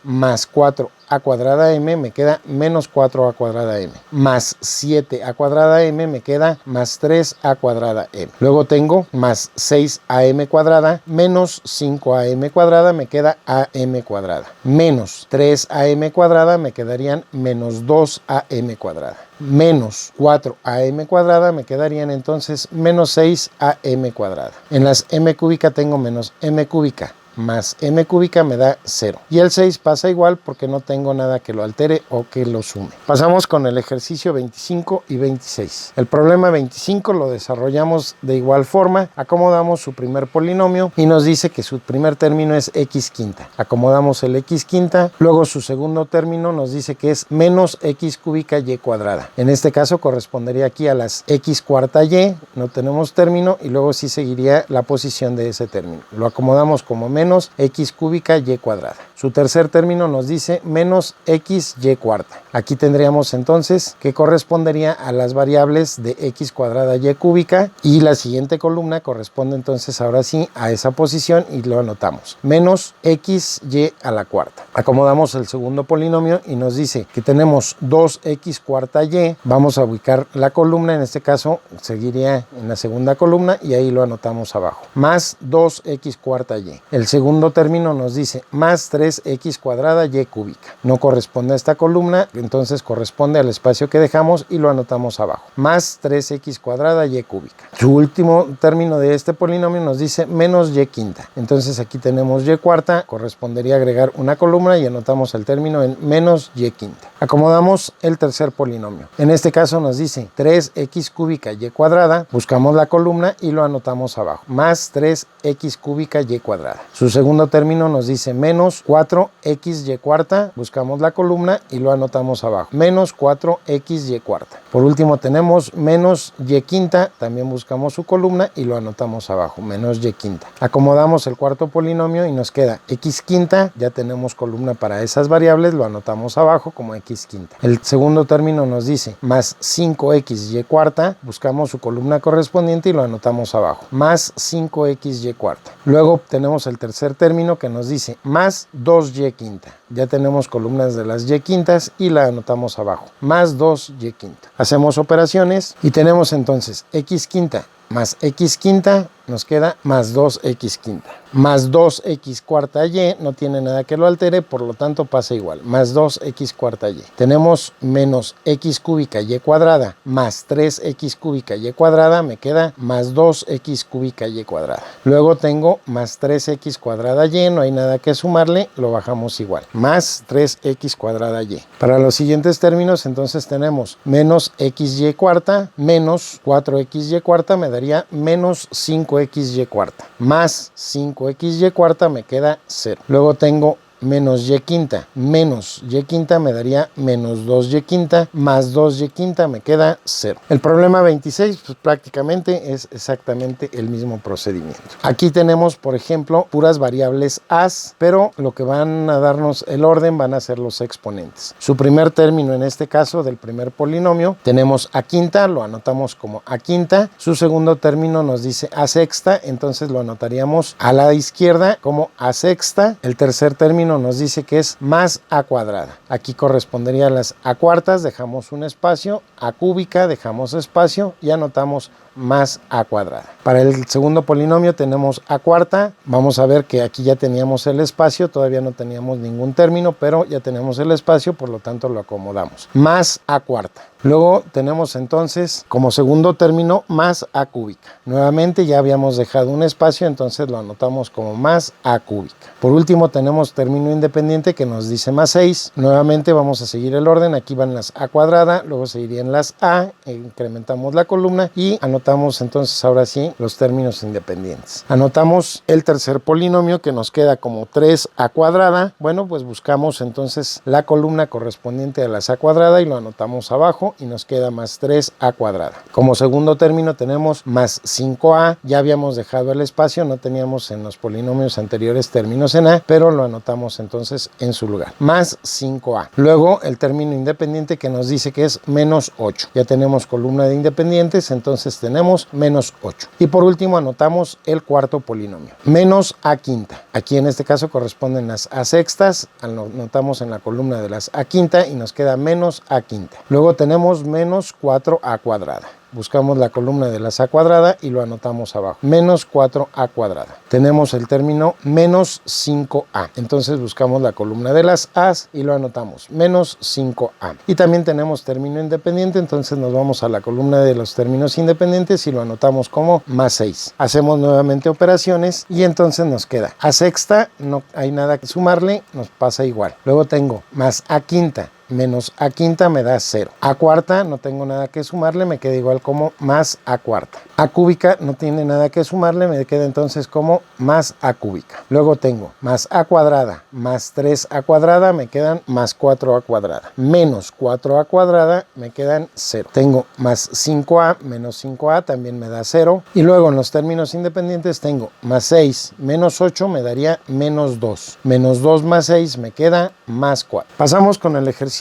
más 4a cuadrada m me queda menos 4a cuadrada m, más 7a cuadrada m me queda más 3a cuadrada m. Luego tengo más 6am cuadrada menos 5am cuadrada me queda am cuadrada, menos 3am cuadrada me quedarían menos 2am cuadrada, menos 4am cuadrada me quedarían entonces menos 6am cuadrada. En las m cúbica tengo menos m cúbica más m cúbica me da 0. Y el 6 pasa igual porque no tengo nada que lo altere o que lo sume. Pasamos con el ejercicio 25 y 26. El problema 25 lo desarrollamos de igual forma. Acomodamos su primer polinomio y nos dice que su primer término es x quinta. Acomodamos el x quinta. Luego su segundo término nos dice que es menos x cúbica y cuadrada. En este caso correspondería aquí a las x cuarta y. No tenemos término y luego sí seguiría la posición de ese término. Lo acomodamos como menos x cúbica y cuadrada. Su tercer término nos dice menos x y cuarta. Aquí tendríamos entonces que correspondería a las variables de x cuadrada y cúbica y la siguiente columna corresponde entonces ahora sí a esa posición y lo anotamos. Menos x y a la cuarta. Acomodamos el segundo polinomio y nos dice que tenemos 2x cuarta y. Vamos a ubicar la columna, en este caso seguiría en la segunda columna y ahí lo anotamos abajo. Más 2x cuarta y. El segundo término nos dice más 3x cuadrada y cúbica. No corresponde a esta columna, entonces corresponde al espacio que dejamos y lo anotamos abajo. Más 3x cuadrada y cúbica. Su último término de este polinomio nos dice menos y quinta. Entonces aquí tenemos y cuarta, correspondería agregar una columna y anotamos el término en menos y quinta. Acomodamos el tercer polinomio. En este caso nos dice 3x cúbica y cuadrada, buscamos la columna y lo anotamos abajo. Más 3x cúbica y cuadrada. Su segundo término nos dice menos 4x y cuarta, buscamos la columna y lo anotamos abajo. Menos 4x y cuarta. Por último tenemos menos y quinta, también buscamos su columna y lo anotamos abajo. Menos y quinta. Acomodamos el cuarto polinomio y nos queda x quinta, ya tenemos columna para esas variables, lo anotamos abajo como x quinta. El segundo término nos dice más 5x y cuarta, buscamos su columna correspondiente y lo anotamos abajo. Más 5x y cuarta. Luego tenemos el tercer término que nos dice más 2y quinta. Ya tenemos columnas de las y quintas y la anotamos abajo. Más 2y quinta. Hacemos operaciones y tenemos entonces x quinta más x quinta, nos queda más 2x quinta. Más 2x cuarta y, no tiene nada que lo altere, por lo tanto pasa igual. Más 2x cuarta y. Tenemos menos x cúbica y cuadrada más 3x cúbica y cuadrada, me queda más 2x cúbica y cuadrada. Luego tengo más 3x cuadrada y, no hay nada que sumarle, lo bajamos igual. Más 3x cuadrada y. Para los siguientes términos, entonces tenemos menos xy cuarta menos 4xy cuarta, me daría menos 5xy cuarta. Más 5xy cuarta me queda 0. Luego tengo menos y quinta, menos y quinta me daría menos 2y quinta, más 2y quinta me queda 0. El problema 26 pues prácticamente es exactamente el mismo procedimiento. Aquí tenemos, por ejemplo, puras variables as, pero lo que van a darnos el orden van a ser los exponentes. Su primer término en este caso del primer polinomio tenemos a quinta, lo anotamos como a quinta. Su segundo término nos dice a sexta, entonces lo anotaríamos a la izquierda como a sexta. El tercer término nos dice que es más a cuadrada. Aquí correspondería a las a cuartas, dejamos un espacio, a cúbica, dejamos espacio y anotamos más a cuadrada. Para el segundo polinomio tenemos a cuarta, vamos a ver que aquí ya teníamos el espacio, todavía no teníamos ningún término, pero ya tenemos el espacio, por lo tanto lo acomodamos. Más a cuarta. Luego tenemos entonces como segundo término más a cúbica. Nuevamente ya habíamos dejado un espacio, entonces lo anotamos como más a cúbica. Por último tenemos término independiente que nos dice más 6. Nuevamente vamos a seguir el orden, aquí van las a cuadrada, luego seguirían las a, incrementamos la columna y anotamos entonces ahora sí los términos independientes. Anotamos el tercer polinomio que nos queda como 3a cuadrada. Bueno, pues buscamos entonces la columna correspondiente a las a cuadrada y lo anotamos abajo y nos queda más 3a cuadrada. Como segundo término tenemos más 5a, ya habíamos dejado el espacio, no teníamos en los polinomios anteriores términos en a, pero lo anotamos entonces en su lugar. Más 5a. Luego el término independiente que nos dice que es menos 8. Ya tenemos columna de independientes, entonces tenemos menos 8. Y por último anotamos el cuarto polinomio. Menos a quinta. Aquí en este caso corresponden las a sextas, anotamos en la columna de las a quinta y nos queda menos a quinta. Luego tenemos menos 4a cuadrada. Buscamos la columna de las a cuadrada y lo anotamos abajo. Menos 4a cuadrada. Tenemos el término menos 5a. Entonces buscamos la columna de las a's y lo anotamos. Menos 5a. Y también tenemos término independiente, entonces nos vamos a la columna de los términos independientes y lo anotamos como más 6. Hacemos nuevamente operaciones y entonces nos queda a sexta, no hay nada que sumarle, nos pasa igual. Luego tengo más a quinta. Menos a quinta me da 0. A cuarta no tengo nada que sumarle, me queda igual como más a cuarta. A cúbica no tiene nada que sumarle, me queda entonces como más a cúbica. Luego tengo más a cuadrada más 3a cuadrada, me quedan más 4a cuadrada. Menos 4a cuadrada me quedan 0. Tengo más 5a menos 5a, también me da 0. Y luego en los términos independientes tengo más 6 menos 8 me daría menos 2. Menos 2 más 6 me queda más 4. Pasamos con el ejercicio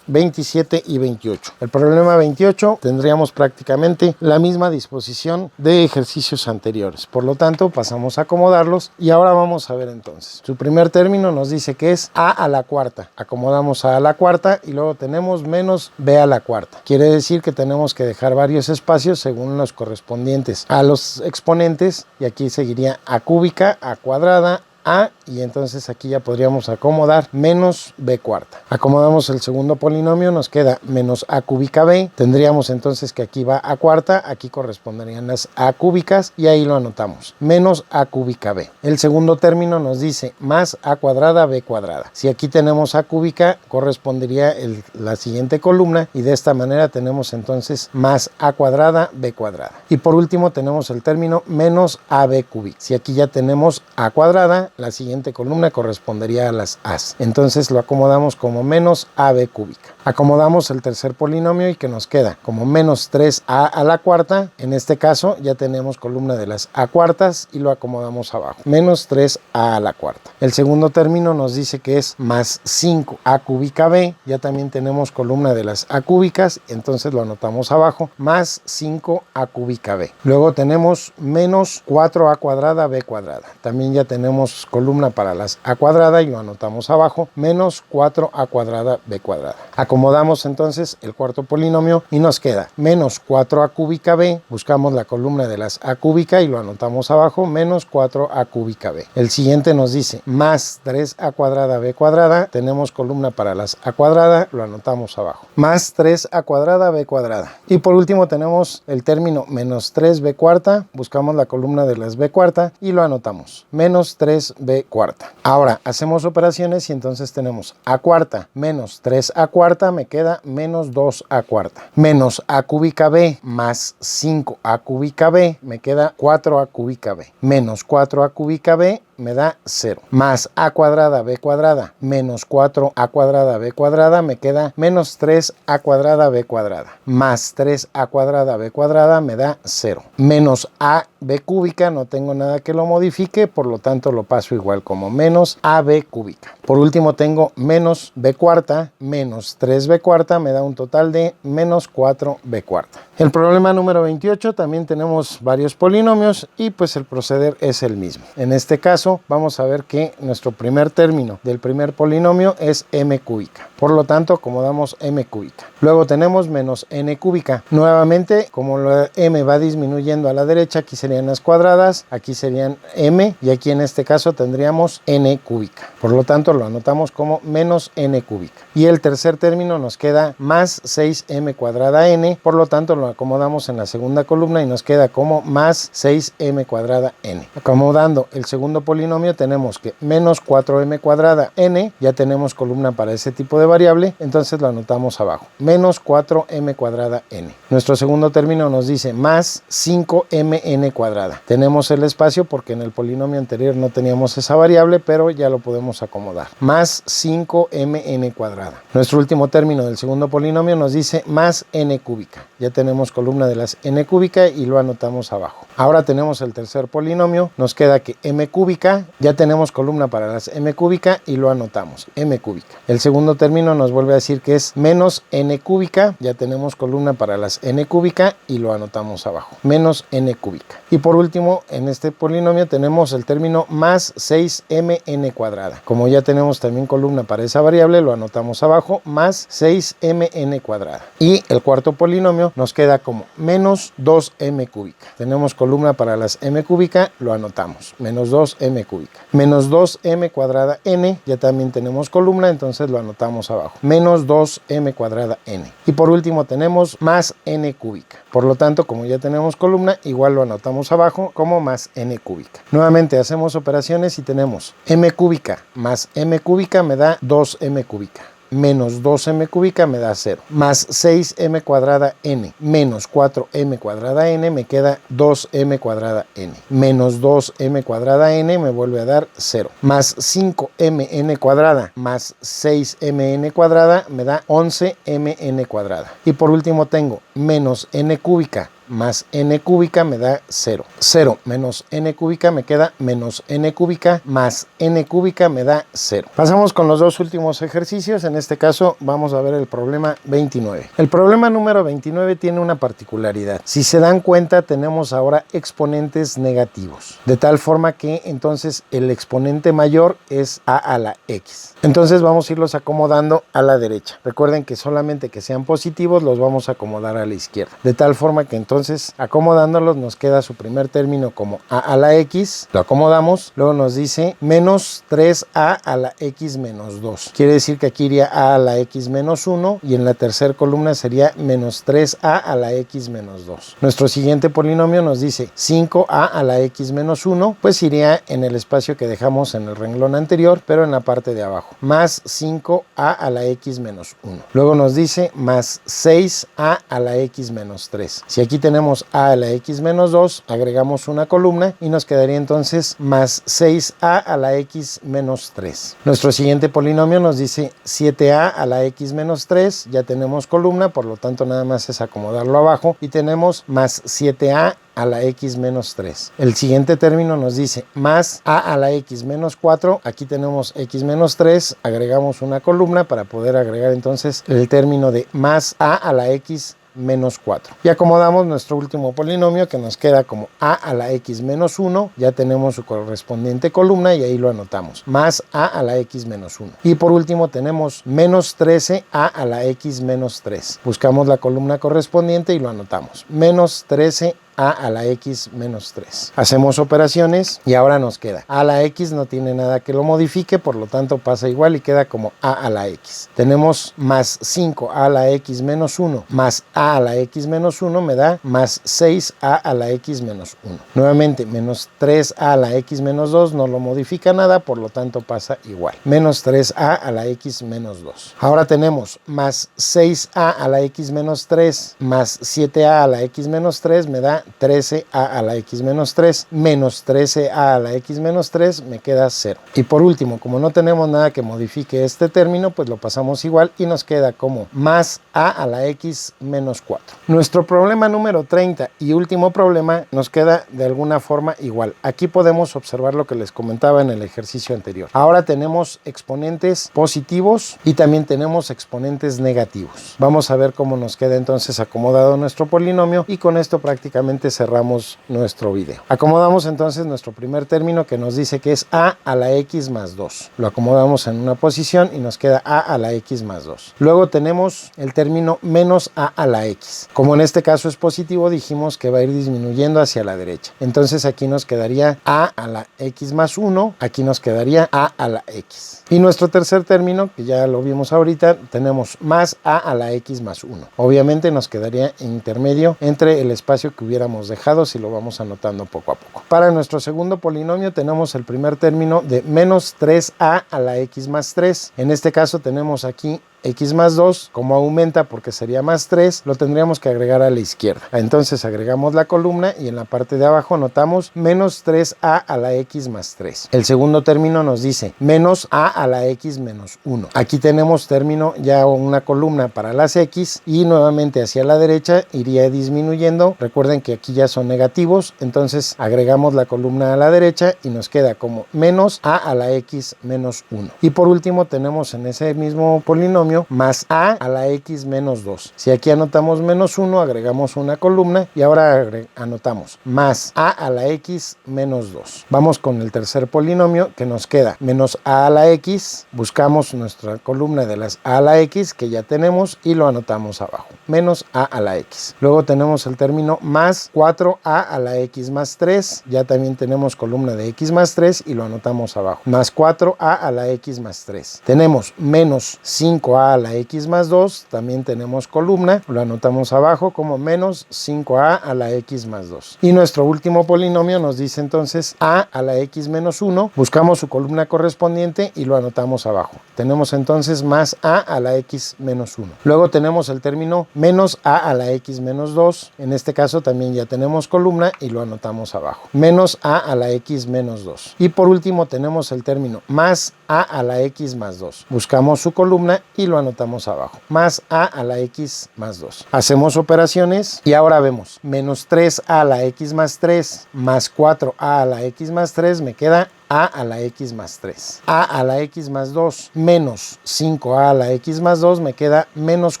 27 y 28. El problema 28 tendríamos prácticamente la misma disposición de ejercicios anteriores. Por lo tanto, pasamos a acomodarlos y ahora vamos a ver entonces. Su primer término nos dice que es a la cuarta. Acomodamos a la cuarta y luego tenemos menos b a la cuarta. Quiere decir que tenemos que dejar varios espacios según los correspondientes a los exponentes y aquí seguiría a cúbica, a cuadrada, a, y entonces aquí ya podríamos acomodar menos b cuarta. Acomodamos el segundo polinomio, nos queda menos a cúbica b. Tendríamos entonces que aquí va a cuarta, aquí corresponderían las a cúbicas y ahí lo anotamos, menos a cúbica b. El segundo término nos dice más a cuadrada b cuadrada. Si aquí tenemos a cúbica, correspondería la siguiente columna y de esta manera tenemos entonces más a cuadrada b cuadrada. Y por último tenemos el término menos ab cúbica. Si aquí ya tenemos a cuadrada, la siguiente columna correspondería a las a's. Entonces lo acomodamos como menos ab cúbica. Acomodamos el tercer polinomio y que nos queda como menos 3a a la cuarta. En este caso ya tenemos columna de las a cuartas y lo acomodamos abajo. Menos 3a a la cuarta. El segundo término nos dice que es más 5a cúbica b. Ya también tenemos columna de las a cúbicas, entonces lo anotamos abajo. Más 5a cúbica b. Luego tenemos menos 4a cuadrada b cuadrada. También ya tenemos columna para las a cuadrada y lo anotamos abajo. Menos 4a cuadrada b cuadrada. Acomodamos entonces el cuarto polinomio y nos queda menos 4a cúbica b. Buscamos la columna de las a cúbica y lo anotamos abajo. Menos 4a cúbica b. El siguiente nos dice más 3a cuadrada b cuadrada. Tenemos columna para las a cuadrada, lo anotamos abajo. Más 3a cuadrada b cuadrada. Y por último tenemos el término menos 3b cuarta. Buscamos la columna de las b cuarta y lo anotamos. Menos 3b cuarta. Ahora hacemos operaciones y entonces tenemos a cuarta menos 3a cuarta, me queda menos 2a cuarta. Menos a cúbica b más 5a cúbica b, me queda 4a cúbica b. Menos 4a cúbica b me da 0. Más a cuadrada b cuadrada menos 4a cuadrada b cuadrada, me queda menos 3a cuadrada b cuadrada. Más 3a cuadrada b cuadrada me da 0. Menos a b cúbica, no tengo nada que lo modifique, por lo tanto lo paso igual como menos ab cúbica. Por último tengo menos b cuarta menos 3b cuarta, me da un total de menos 4b cuarta. El problema número 28 también tenemos varios polinomios y pues el proceder es el mismo. En este caso vamos a ver que nuestro primer término del primer polinomio es m cúbica. Por lo tanto acomodamos m cúbica. Luego tenemos menos n cúbica. Nuevamente, como la m va disminuyendo a la derecha, aquí serían las cuadradas, aquí serían m y aquí en este caso tendríamos n cúbica. Por lo tanto lo anotamos como menos n cúbica. Y el tercer término nos queda más 6m cuadrada n, por lo tanto lo acomodamos en la segunda columna y nos queda como más 6m cuadrada n. Acomodando el segundo polinomio tenemos que menos 4m cuadrada n, ya tenemos columna para ese tipo de variable, entonces lo anotamos abajo. Menos 4m cuadrada n. Nuestro segundo término nos dice más 5mn cuadrada. Tenemos el espacio porque en el polinomio anterior no teníamos esa variable, pero ya lo podemos acomodar. Más 5mn cuadrada. Nuestro último término del segundo polinomio nos dice más n cúbica. Ya tenemos columna de las n cúbica y lo anotamos abajo. Ahora tenemos el tercer polinomio, nos queda que m cúbica, ya tenemos columna para las m cúbica y lo anotamos, m cúbica. El segundo término nos vuelve a decir que es menos n cúbica, ya tenemos columna para las n cúbica y lo anotamos abajo, menos n cúbica. Y por último, en este polinomio tenemos el término más 6mn cuadrada. Como ya tenemos también columna para esa variable, lo anotamos abajo, más 6mn cuadrada. Y el cuarto polinomio nos queda como menos 2m cúbica. Tenemos columna para las m cúbica, lo anotamos, menos 2m cúbica. Menos 2m cuadrada n, ya también tenemos columna, entonces lo anotamos abajo, menos 2m cuadrada n. Y por último tenemos más n cúbica. Por lo tanto, como ya tenemos columna, igual lo anotamos abajo como más n cúbica. Nuevamente hacemos operaciones y tenemos m cúbica más m cúbica me da 2m cúbica. Menos 2m cúbica me da 0. Más 6m cuadrada n menos 4m cuadrada n me queda 2m cuadrada n. Menos 2m cuadrada n me vuelve a dar 0. Más 5mn cuadrada más 6mn cuadrada me da 11mn cuadrada. Y por último tengo menos n cúbica más n cúbica me da 0. 0 menos n cúbica me queda menos n cúbica más n cúbica me da 0. Pasamos con los dos últimos ejercicios. En este caso vamos a ver el problema 29. El problema número 29 tiene una particularidad. Si se dan cuenta, tenemos ahora exponentes negativos. De tal forma que entonces el exponente mayor es a a la x. Entonces vamos a irlos acomodando a la derecha. Recuerden que solamente que sean positivos los vamos a acomodar a la izquierda. De tal forma que entonces Entonces, acomodándolos nos queda su primer término como a a la x, lo acomodamos, luego nos dice menos 3a a la x menos 2. Quiere decir que aquí iría a la x menos 1 y en la tercera columna sería menos 3a a la x menos 2. Nuestro siguiente polinomio nos dice 5a a la x menos 1, pues iría en el espacio que dejamos en el renglón anterior, pero en la parte de abajo, más 5a a la x menos 1. Luego nos dice más 6a a la x menos 3. Si aquí tenemos a la x menos 2, agregamos una columna y nos quedaría entonces más 6a a la x menos 3. Nuestro siguiente polinomio nos dice 7a a la x menos 3, ya tenemos columna, por lo tanto nada más es acomodarlo abajo y tenemos más 7a a la x menos 3. El siguiente término nos dice más a la x menos 4, aquí tenemos x menos 3, agregamos una columna para poder agregar entonces el término de más a la x menos 4. Y acomodamos nuestro último polinomio que nos queda como a la x menos 1, ya tenemos su correspondiente columna y ahí lo anotamos, más a la x menos 1. Y por último tenemos menos 13a a la x menos 3. Buscamos la columna correspondiente y lo anotamos, menos 13 a la x menos 3. Hacemos operaciones y ahora nos queda a la x, no tiene nada que lo modifique, por lo tanto pasa igual y queda como a la x. Tenemos más 5 a la x menos 1 más a la x menos 1 me da más 6 a la x menos 1. Nuevamente menos 3 a la x menos 2 no lo modifica nada, por lo tanto pasa igual. Menos 3 a la x menos 2. Ahora tenemos más 6 a la x menos 3 más 7a a la x menos 3 me da 13a a la x menos 3 menos 13a a la x menos 3 me queda 0. Y por último, como no tenemos nada que modifique este término, pues lo pasamos igual y nos queda como más a la x menos 4. Nuestro problema número 30 y último problema nos queda de alguna forma igual. Aquí podemos observar lo que les comentaba en el ejercicio anterior. Ahora tenemos exponentes positivos y también tenemos exponentes negativos. Vamos a ver cómo nos queda entonces acomodado nuestro polinomio y con esto prácticamente cerramos nuestro video. Acomodamos entonces nuestro primer término que nos dice que es a la x más 2. Lo acomodamos en una posición y nos queda a la x más 2. Luego tenemos el término menos a la x. Como en este caso es positivo, dijimos que va a ir disminuyendo hacia la derecha. Entonces aquí nos quedaría a la x más 1, aquí nos quedaría a la x. Y nuestro tercer término, que ya lo vimos ahorita, tenemos más a la x más 1. Obviamente nos quedaría intermedio entre el espacio que hubiéramos dejado si lo vamos anotando poco a poco. Para nuestro segundo polinomio tenemos el primer término de menos 3a a la x más 3. En este caso tenemos aquí x más 2, como aumenta porque sería más 3, lo tendríamos que agregar a la izquierda. Entonces agregamos la columna y en la parte de abajo anotamos menos 3a a la x más 3. El segundo término nos dice menos a la x menos 1. Aquí tenemos término ya una columna para las x y nuevamente hacia la derecha iría disminuyendo. Recuerden que aquí ya son negativos, entonces agregamos la columna a la derecha y nos queda como menos a la x menos 1. Y por último tenemos en ese mismo polinomio más a la x menos 2. Si aquí anotamos menos 1, agregamos una columna y ahora anotamos más a la x menos 2. Vamos con el tercer polinomio que nos queda menos a la x. Buscamos nuestra columna de las a la x que ya tenemos y lo anotamos abajo. Menos a la x. Luego tenemos el término más 4a a la x más 3. Ya también tenemos columna de x más 3 y lo anotamos abajo. Más 4a a la x más 3. Tenemos menos 5a a la x más 2, también tenemos columna, lo anotamos abajo como menos 5a a la x más 2. Y nuestro último polinomio nos dice entonces a la x menos 1, buscamos su columna correspondiente y lo anotamos abajo. Tenemos entonces más a la x menos 1. Luego tenemos el término menos a la x menos 2, en este caso también ya tenemos columna y lo anotamos abajo. Menos a la x menos 2. Y por último tenemos el término más a la x más 2. Buscamos su columna y lo anotamos abajo. Más a la x más 2. Hacemos operaciones y ahora vemos menos 3 a la x más 3 más 4 a la x más 3 me queda a a la x más 3. A a la x más 2 menos 5a a la x más 2 me queda menos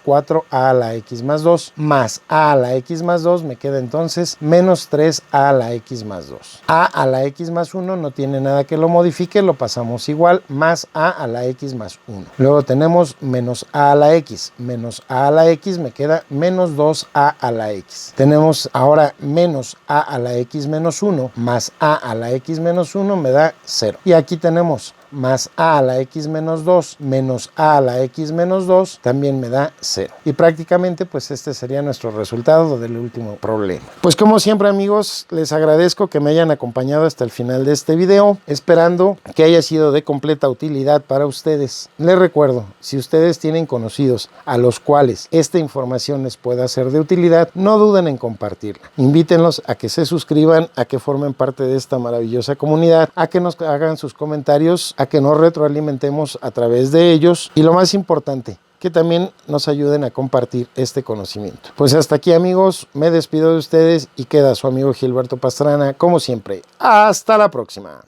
4a a la x más 2 más a a la x más 2 me queda entonces menos 3a a la x más 2. A a la x más 1 no tiene nada que lo modifique, lo pasamos igual, más a a la x más 1. Luego tenemos menos a la x, menos a la x me queda menos 2a a la x. Tenemos ahora menos a la x menos 1 más a la x menos 1 me da 0. Y aquí tenemos más a la x menos 2 menos a la x menos 2 también me da 0. Y prácticamente pues este sería nuestro resultado del último problema. Pues como siempre amigos, les agradezco que me hayan acompañado hasta el final de este video, esperando que haya sido de completa utilidad para ustedes. Les recuerdo, si ustedes tienen conocidos a los cuales esta información les pueda ser de utilidad, no duden en compartirla. Invítenlos a que se suscriban, a que formen parte de esta maravillosa comunidad, a que nos hagan sus comentarios, a que nos retroalimentemos a través de ellos y lo más importante, que también nos ayuden a compartir este conocimiento. Pues hasta aquí amigos, me despido de ustedes y queda su amigo Gilberto Pastrana como siempre. Hasta la próxima.